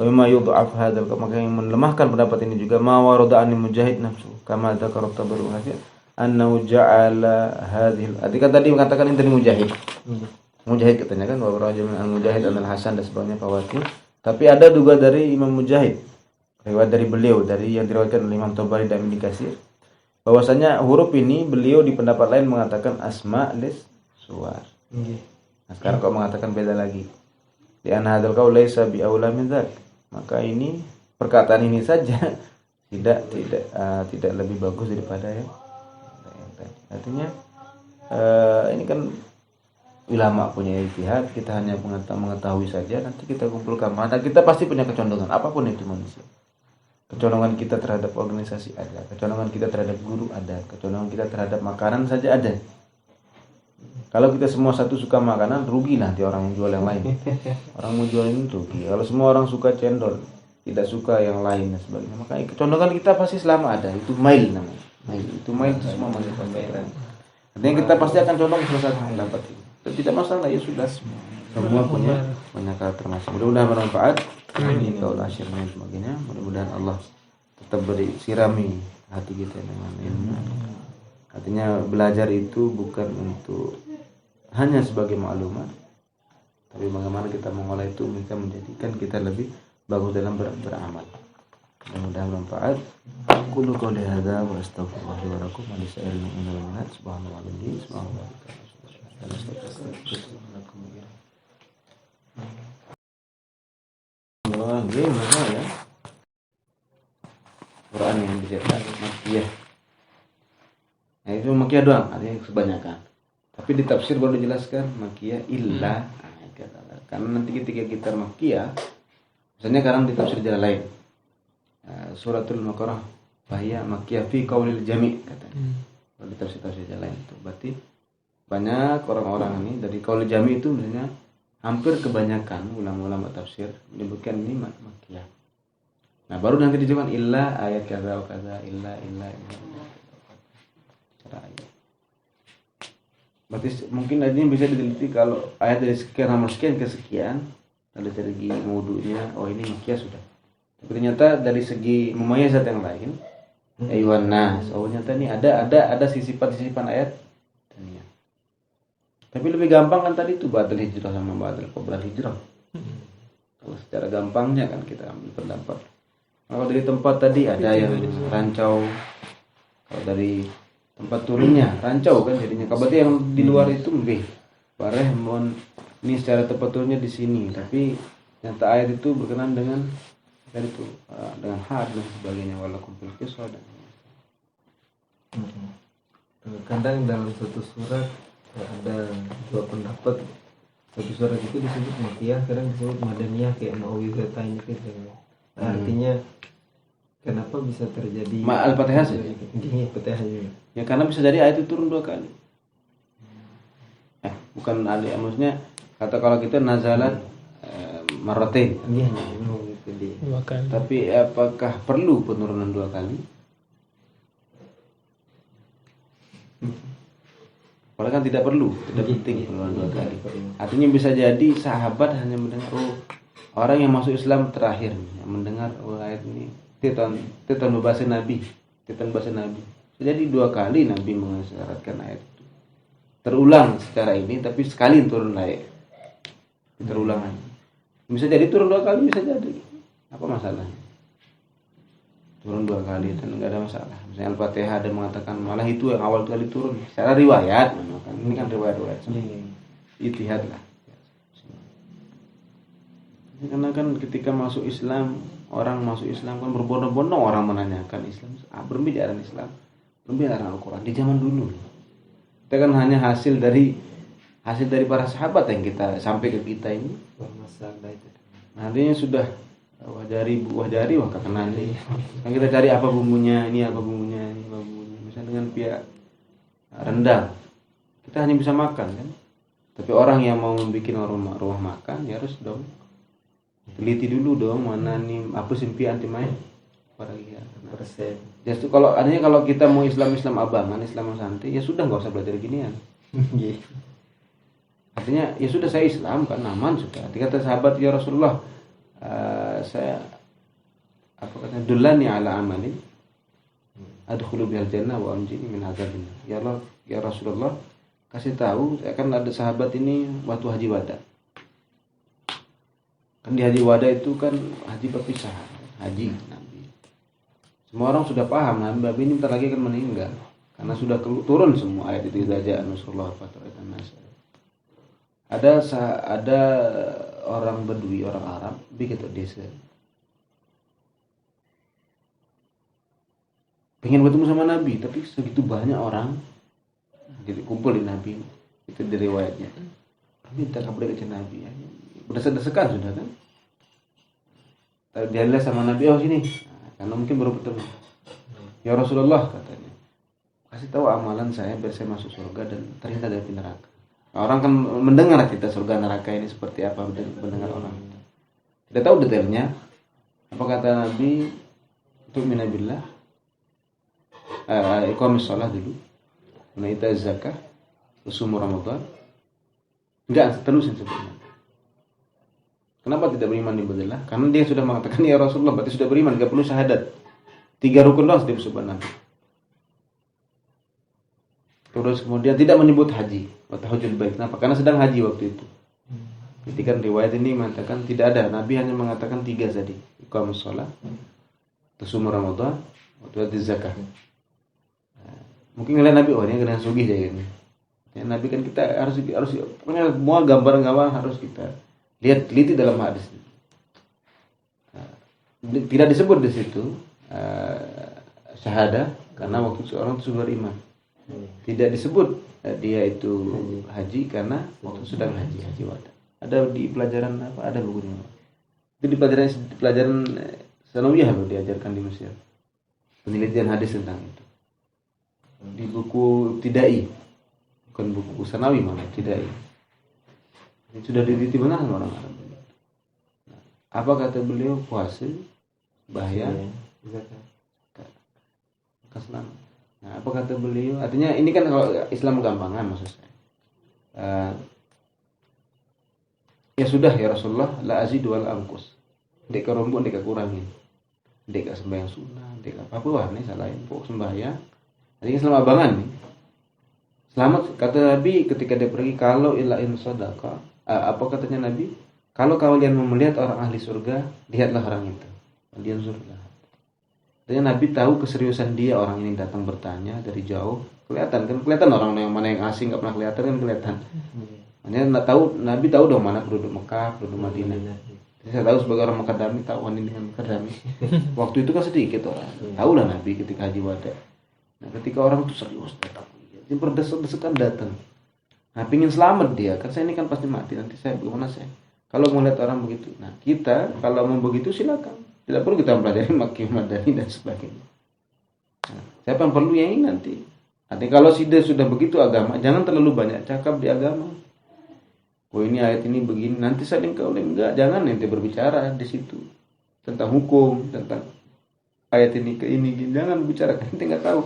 Wa mimma yudha'af hadzal, maka yang melemahkan pendapat ini juga ma warada an mujahid nafsu kama dzakara Tabari wa Hafiz annahu ja'ala hadhil. Artinya tadi mengatakan ini dari mujahid. Mujahid katanya kan wa rajul min al-mujahid an-Hasan dan sebagainya fawatih. Tapi ada juga dari Imam Mujahid, riwayat dari beliau, dari yang diriwayatkan oleh Imam Tabari dan Ibnu Katsir, bahwasanya huruf ini beliau di pendapat lain mengatakan asma lis suwar. Nah, sekarang kau mengatakan beda lagi. Di anna hadzal qaul laisa bi aula min dzak. Maka ini perkataan ini saja tidak lebih bagus daripada yang tadi. Artinya ini kan ulama punya ijtihad, kita hanya mengetahui saja, nanti kita kumpulkan. Mana kita pasti punya kecondongan apapun itu manusia. Kecondongan kita terhadap organisasi ada, kecondongan kita terhadap guru ada, kecondongan kita terhadap makanan saja ada. Kalau kita semua satu suka makanan, rugi nanti orang yang jual yang lain. Orang mau jual ini rugi. Kalau semua orang suka cendol, tidak suka yang lain dan sebagainya, maka kecondongan kita pasti selama ada. Itu mail namanya. Itu mail itu semua masih pemikiran. Artinya kita pasti akan condong ke satu pendapat ini. Tidak masalah, ya sudah. Semua punya karakter masing. Mudah-mudahan bermanfaat. Ini kaul asyirnya dan sebagainya. Mudah-mudahan Allah tetap beri sirami hati kita dengan ilmu. Artinya belajar itu bukan untuk hanya sebagai maklumat, tapi bagaimana kita mengolah itu bisa menjadikan kita lebih bagus dalam beramal. Mudah-mudahan bermanfaat. Qul qouli hadza wa astaghfirullah li wa lakum wa lisa'iril mu'minina wal mu'minat. Subhanallahi wa bihamdihi, subhanallahi gimana ya? Quran yang dicetak Makkiyah. Nah, itu Makkiyah doang, artinya kebanyakan. Tapi di tafsir baru dijelaskan Makkiyah illa. Karena nanti ketika kita Makkiyah, misalnya sekarang di tafsir jalan lain. Suratul Baqarah bahaya Makkiyah fi qaulil jami' katanya. Kalau di tafsir jalan lain itu berarti banyak orang-orang ini dari qaulil jami' itu misalnya hampir kebanyakan ulama-ulama tafsir menyebutkan ini Makkiyah. Nah, baru nanti dijawabkan illa ayat kaza wa kaza illa. Berarti mungkin ini bisa diteliti kalau ayat dari sekian nomor sekian ke sekian, dari segi wudunya, oh ini Makkiyah sudah. Tapi ternyata dari segi memayazat yang lain, ayuhan nas, oh ternyata ini ada sisipan ayat. Tapi lebih gampang kan tadi itu ba'dal hijrah sama ba'dal qoblal hijrah. Kalau secara gampangnya kan kita ambil pendapat. Kalau dari tempat tadi ada yang rancau, kalau dari tempat turunnya rancau kan jadinya. Berarti yang di luar itu lebih bareh mohon ini secara tempat turunnya di sini, tapi nyata ayat itu berkenaan dengan tadi itu dengan had dan sebagainya, walakum fil qisas dan Kadang dalam satu surat ada dua pendapat. Satu surat itu disebut Makkiyah, kadang disebut Madaniyah kayak Mau'izatain gitu. Artinya kenapa bisa terjadi Al-Fatihah saja. Ini Fatihah juga. Ya karena bisa jadi ayat itu turun 2 kali. Bukan ada, maksudnya kata kalau kita nazalat marratain. Ini hanya ngomong itu di 2 kali. Tapi apakah perlu penurunan 2 kali? Padahal kan tidak perlu, tidak penting penurunan 2 kali. Artinya bisa jadi sahabat hanya mendengar orang yang masuk Islam terakhir yang mendengar ayat ini titan bahasa Nabi. Jadi 2 kali Nabi mengisyaratkan ayat itu. Terulang secara ini tapi sekali turun ayat. Terulang lagi. Bisa jadi turun 2 kali, bisa jadi. Apa masalahnya? Turun 2 kali dan enggak ada masalah. Misalnya Al-Fatihah ada mengatakan malah itu yang awal kali turun. Secara riwayat memang kan. Ini kan riwayat. Ijtihad lah. Karena kan ketika masuk Islam, orang masuk Islam kan berbondong-bondong orang menanyakan Islam. Berbeda dengan Islam, berbeda dengan Al-Quran di zaman dulu. Kita kan hanya hasil dari para sahabat yang kita sampai ke kita ini. masalah itu. Nantinya sudah buah jari wah kekenal nih. Kan kita cari apa bumbunya, ini apa bumbunya. Misalnya dengan pihak rendang, kita hanya bisa makan kan. Tapi orang yang mau membuat rumah makan ya harus dong teliti dulu dong mana nih apa simpian timai para iya Persen. justru kalau kita mau Islam abangan, Islam santai ya sudah nggak usah belajar ginian. Artinya ya sudah saya Islam kan aman sudah. Kata sahabat ya Rasulullah, saya apa katanya dullani ala amalin adkhulu bihal jannah wa anjini min adzabin. Ya Allah ya Rasulullah, kasih tahu, saya kan ada sahabat ini waktu haji wada. Kan di haji wada itu kan haji berpisah, haji Nabi. Semua orang sudah paham Nabi ini bentar lagi akan meninggal karena sudah turun semua ayat itu saja Rasulullah fataratan nas. Ada orang Badui, orang Arab bikin desa. Pengen bertemu sama Nabi, tapi segitu banyak orang jadi kumpul di Nabi. Itu dari riwayatnya. Minta kabar ke Nabi. Berdesak-desakan sudah kan. Dia lihat sama Nabi, oh sini. Karena mungkin baru bertemu. Ya Rasulullah katanya, kasih tahu amalan saya biar saya masuk surga dan terhindar dari neraka. Orang kan mendengar kita surga neraka ini seperti apa, mendengar orang. Tidak tahu detailnya. Apa kata Nabi? Untuk minabillah. Iqamis shalah dulu. Menaita zakah. Usum Ramadan. Enggak, terusin sebenarnya. Kenapa tidak beriman di Badillah? Karena dia sudah mengatakan ya Rasulullah, berarti sudah beriman, enggak perlu syahadat. 3 rukun doang dia disebut Nabi. Terus kemudian tidak menyebut haji, wa tahajjul bait. Kenapa? Karena sedang haji waktu itu. Ketika riwayat ini mengatakan tidak ada, Nabi hanya mengatakan 3 tadi. Iqamus shalah, Usum Ramadan, wa tu'ti zakah. Mungkin ngelihat Nabi, oh ini kena sugih jadinya. Ya, Nabi kan kita harus pokoknya semua gambar-gambar harus kita lihat teliti dalam hadis. Tidak disebut di situ syahadah karena waktu seorang itu sudah beriman. Tidak disebut dia itu haji karena waktu sedang haji wada. Ada di pelajaran apa? Ada bukunya. Itu di pelajaran sanawiyah loh diajarkan di Mesir. Penelitian hadis tentang itu. Di buku Tidai. Bukan buku sanawi malah Tidai. Ini sudah diteliti benar sama orang Arab. Apa kata beliau? Puasa, bahaya, Islam. Nah, apa kata beliau? Artinya ini kan kalau Islam gampangan maksud saya. Ya sudah ya Rasulullah, la azidu wal anqus. Dek kerombong dek kurangin. Dek sembahyang sunnah, dek apa wah nih salahin pokok sembahyang. Jadi Islam abangan nih. Selamat kata Nabi ketika dia pergi, kalau illa in sadaqa. Apa katanya Nabi? Kalau kalian mau melihat orang ahli surga, lihatlah orang itu. Kalian surga. Artinya Nabi tahu keseriusan dia, orang ini datang bertanya dari jauh kelihatan orang yang mana yang asing nggak pernah kelihatan kan kelihatan. Hanya nggak tahu, Nabi tahu dong mana penduduk Mekah, penduduk Madinah. Jadi saya tahu sebagai orang Mekadami, tahu ini dengan Mekadami. Waktu itu kan sedikit orang, tahu lah Nabi ketika haji wada. Nah ketika orang itu serius datang, dia berdesak-desakan datang. Nah pingin selamat dia, kan saya ini kan pasti mati nanti saya bagaimana saya. Kalau mau lihat orang begitu, nah kita kalau mau begitu silakan. Tidak perlu kita mempelajari Makki Madani dan sebagainya. Nah, siapa yang perlu yang ini nanti. Artinya kalau sudah begitu agama, jangan terlalu banyak cakap di agama. Oh ini ayat ini begini, nanti saling kau enggak, jangan nanti berbicara di situ tentang hukum, tentang ayat ini ke ini, jangan bicara, nanti nggak tahu.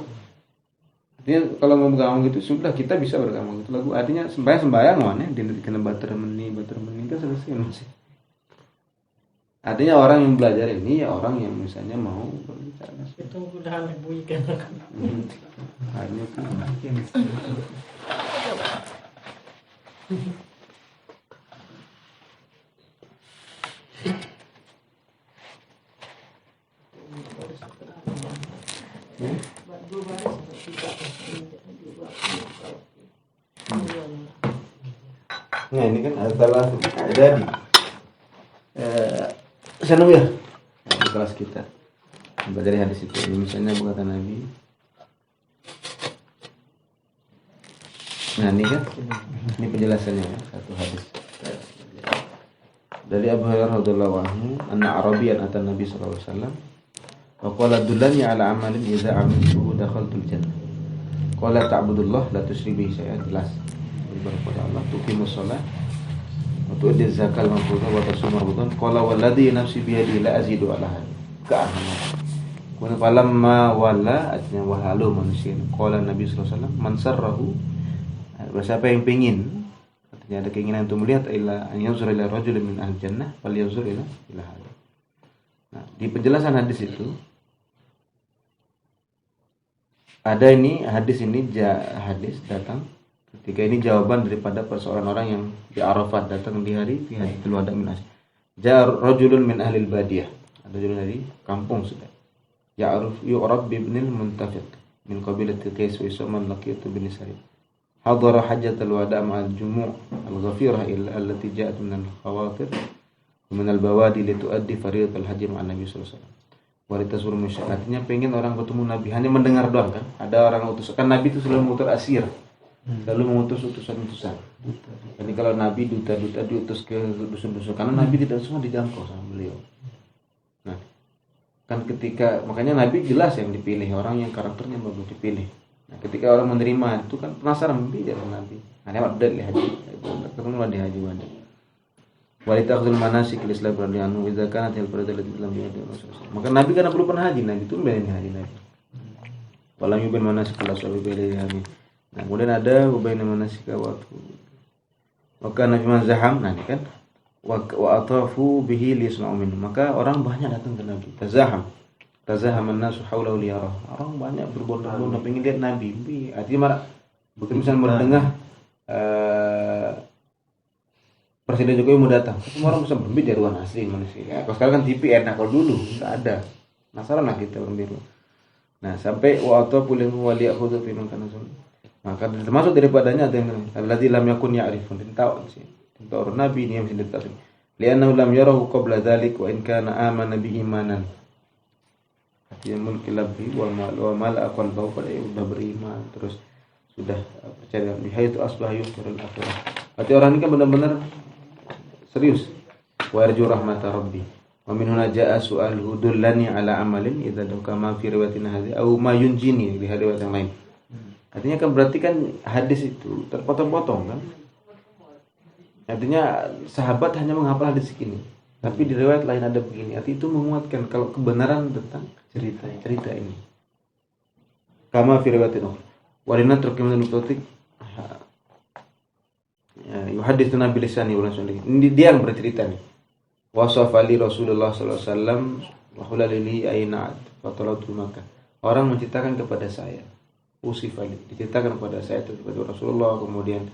Artinya kalau mau bergamung gitu sudah kita bisa bergamung gitu lagu. Artinya sembahyang mana di kena bater meni kan selesai masih. Artinya orang yang belajar ini ya orang yang misalnya mau berbicara. Itu udah aneh bunyi kan. Hanya nah ini kan adalah jadi senang ya di kelas kita belajar hadis itu. Misalnya berkata Nabi, nah ini kan ini penjelasannya ya, satu hadis dari Abu Hurairah radhiyallahu anhu, anna Arabiyan ata Nabi sallallahu alaihi wasallam wa qala dullani ala amalin idza amiltuhu dakhaltul jannah. Qala ta'budullah la tusyrik bihi syai'an, jelas beribadah kepada Allah, tuqimus shalah wa tu'ti zakal mafruḍah wa tasum ramadan. Qala walladhi nafsi bi yadihi la azidu ala ka'anna. Qala falamma wala artinya wahalu manusia. Qala Nabi sallallahu alaihi wasallam man sarrahu, siapa yang pengin, artinya ada keinginan untuk melihat ila an yanzura ila rajulin min ahli jannah fal yanzur ila hada. Nah, di penjelasan hadis itu ada ini hadis datang ketika ini jawaban daripada persoalan orang yang di Arafat datang di hari Hajjatul Wada min Asyik. Ja rajulun min ahli al-badiyah, ada rajul dari kampung sudah. Ya'ruf yu'rab bi ibnil muntafiq min qabilati Qais wa Isman laqitu bin Sarid. Hadara Hajjatul Wada ma'al jumu' al-ghafirah allati ja'at min al-khawatir wa min al-bawadi li tuaddi fariidatul haji ma'an Nabi sallallahu alaihi wasallam. Wanita suruh musyrik, artinya pengen orang ketemu Nabi, hanya mendengar doang kan. Ada orang utus, kan Nabi itu selalu mengutus asir, selalu mengutus utusan-utusan. Jadi kalau Nabi duta-duta diutus ke dusun-dusun, karena Nabi tidak semua dijangkau sama beliau. Nah, kan ketika makanya Nabi jelas yang dipilih, orang yang karakternya bagus dipilih. Nah, ketika orang menerima itu kan penasaran bicara Nabi. Nah, lewat dari haji, ketemu di haji wada. Walitakhzul manasik Islam radhiyallahu anhu idza kanat al fardhu allati lam yadi Rasulullah. Maka Nabi karena belum pernah haji, Nabi itu belum haji Nabi. Walam yubin manasik la sawi bilil haji. Nah, kemudian ada ubaina manasik wa kana fi mazham, nah ini kan wa atafu bihi li yasma'u minhu. Maka orang banyak datang ke Nabi. Tazaham an-nasu haulahu liyarah. Orang banyak berbondong-bondong pengen lihat Nabi. Artinya begitu misalnya mendengar Presiden Jokowi mau datang, semua orang bisa berbicara ruang asli manusia. Ya, kalau sekarang kan TV enak, kalau dulu nggak ada. Penasaran lah kita berbicara. Nah, sampai waktu pulang waliya khudu fi makan azul. Maka termasuk daripadanya ada yang alladzi lam yakun ya'rifun, tahu sih. Tentang orang Nabi ini yang mesti ditahu. Li'annahu lam yarahu qabla dzalik wa in kana amana bi imanan. Artinya mulki labhi wa mala'a qalbahu, pada sudah beriman terus sudah percaya bihaitu asbaha yusrul akhirah. Berarti orang ini kan benar-benar serius. Wa yarju rahmata rabbi. Wa min huna jaa su'aluhu dullani ala amalin idza kama fi riwayatina hadhi aw ma yunjini di riwayat yang lain. Artinya kan berarti kan hadis itu terpotong-potong kan. Artinya sahabat hanya menghafal hadis ini. Tapi di riwayat lain ada begini. Artinya itu menguatkan kalau kebenaran tentang cerita ini. Kama fi riwayatina. Wa lana turkiman al-mutotik yuhadithuna bilisani wa rasulih. Ini dia yang bercerita nih. Wasafa li Rasulullah sallallahu alaihi wasallam wa hulalili ainat wa talatu Makkah. Orang menceritakan kepada saya. Usifali diceritakan kepada saya kepada Rasulullah, kemudian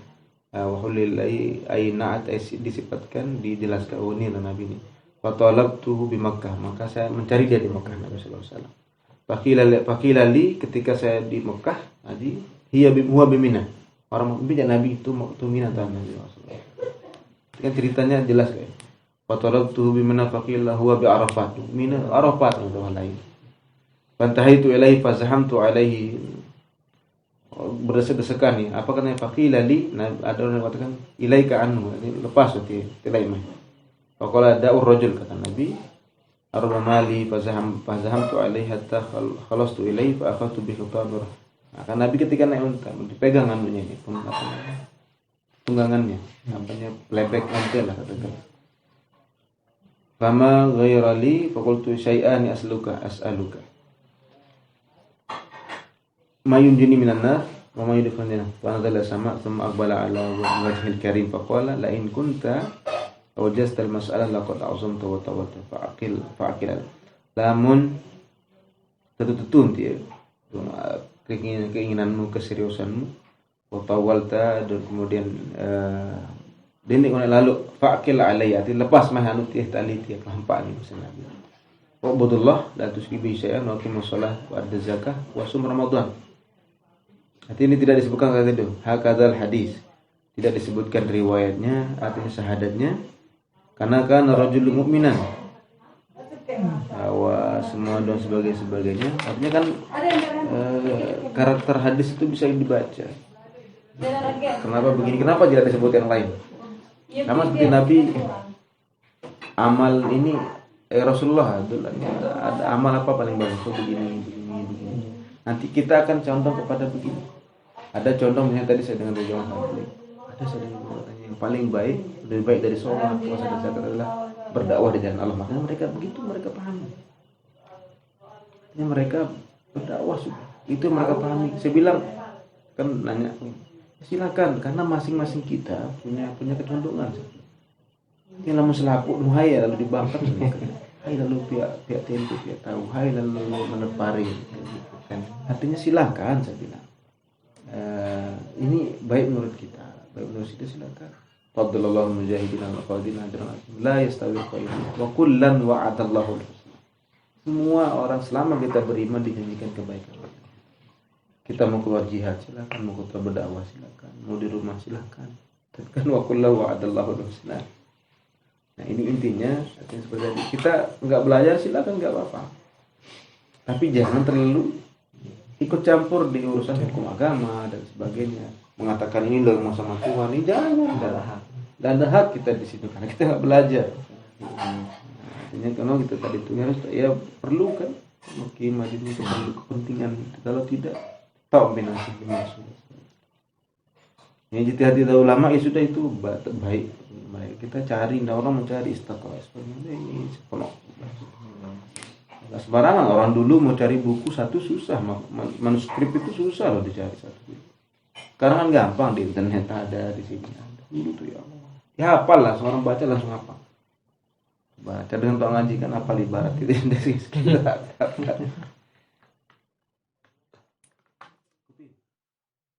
wa hulalili ainat disifatkan dijelaskan ini Nabi ini. Wa talabtuhu bi Makkah, maka saya mencari dia di Makkah Nabi sallallahu alaihi wasallam. Fakilali ketika saya di Mekah, huwa bimina. Orang bicara Nabi itu Mina tahu Nabi Rasulullah. Kan ceritanya jelas kayak. Fatalabtu bimina faqila huwa bi Arafat. Mina Arafat itu hal lain. Fantahaitu ilaihi fazahamtu alaihi. Berdesek-desekan nih. Apa katanya faqila li? Ada orang yang katakan ilaika anhu. Ini lepas berarti tilaimah. Faqala da'ur rajul kata Nabi. Arba mali fazahamtu alaihi hatta khalastu ilaihi fa akhadtu bi khitamir. Nah, kan Nabi ketika naik unta dipegang anunya ini, tunggangannya, namanya lebek unta lah katakan. Fama ghaira li faqultu syai'an as'aluka. Mayun jini minan nar wa mayudkhilun jannah. Wa nazala sama thumma aqbala ala wajhil karim faqala la in kunta wajasta al-mas'alah laqad a'zamta wa tawalta fa'aqil. Lamun tentu dia keinginanmu, keseriusanmu, watawalta dan kemudian dindik oleh lalu faqil alayya, lepas mah anu tiah tali tiah kehampa ni Nabi. Wa budullah la tusyriku syai'an wa aqimus shalah wa adz zakah wa sum ramadan. Artinya ini tidak disebutkan kata itu. Hakadzal hadis. Tidak disebutkan riwayatnya, artinya syahadatnya. Karena kan rajulun mu'minan. Bahwa semua dan sebagainya. Artinya kan karakter hadis itu bisa dibaca. Kenapa begini? Kenapa tidak disebut yang lain? Sama seperti Nabi amal ini Rasulullah ada amal apa paling bagus? Begini. Nanti kita akan contoh kepada begini. Ada contoh misalnya tadi saya dengan terjemahan Habib. Ada saya dengan yang paling baik, lebih baik dari sholat, puasa dan zakat adalah berdakwah di jalan Allah. Makanya mereka begitu, mereka pahami. Mereka berdakwah sudah. Itu mereka pahami. Saya bilang kan nanya, silakan karena masing-masing kita punya kecondongan. Ini lamun selaku nuhaya lalu dibangkat hai lalu pihak tempo pihak tahu hai lalu menepari kan. Artinya silakan saya bilang. Ini baik menurut kita, baik menurut kita silakan. Fadlallahu mujahidin al-qadina la yastawi qayyim wa kullan wa'adallahu al-husna. Semua orang selama kita beriman dijanjikan kebaikan. Kita mau keluar jihad silakan, mau keluar berdakwah silakan, mau di rumah silakan. Kan wa kullu wa'adallahu al-husna. Nah, ini intinya artinya seperti tadi. Kita enggak belajar silakan enggak apa-apa. Tapi jangan terlalu ikut campur di urusan hukum agama dan sebagainya. Mengatakan ini loh sama Tuhan, ini jangan. Dan ada hak kita di situ karena kita enggak belajar. Artinya kalau kita tadi itu harus ya perlu kan mungkin majlis itu perlu kepentingan. Kalau tidak tahu binasi dimaksud. Yang jati-hati ulama ya sudah itu baik. Kita cari, orang mencari istiqomah sebenarnya ini sepenuh. Nah, sembarangan orang dulu mau cari buku satu susah, manuskrip itu susah loh dicari satu. Sekarang kan gampang di internet ada di sini ada. Dulu tuh ya Allah. Ya hafal lah, seorang baca langsung hafal. Baca dengan tok ngaji kan hafal ibarat itu dari sekitar.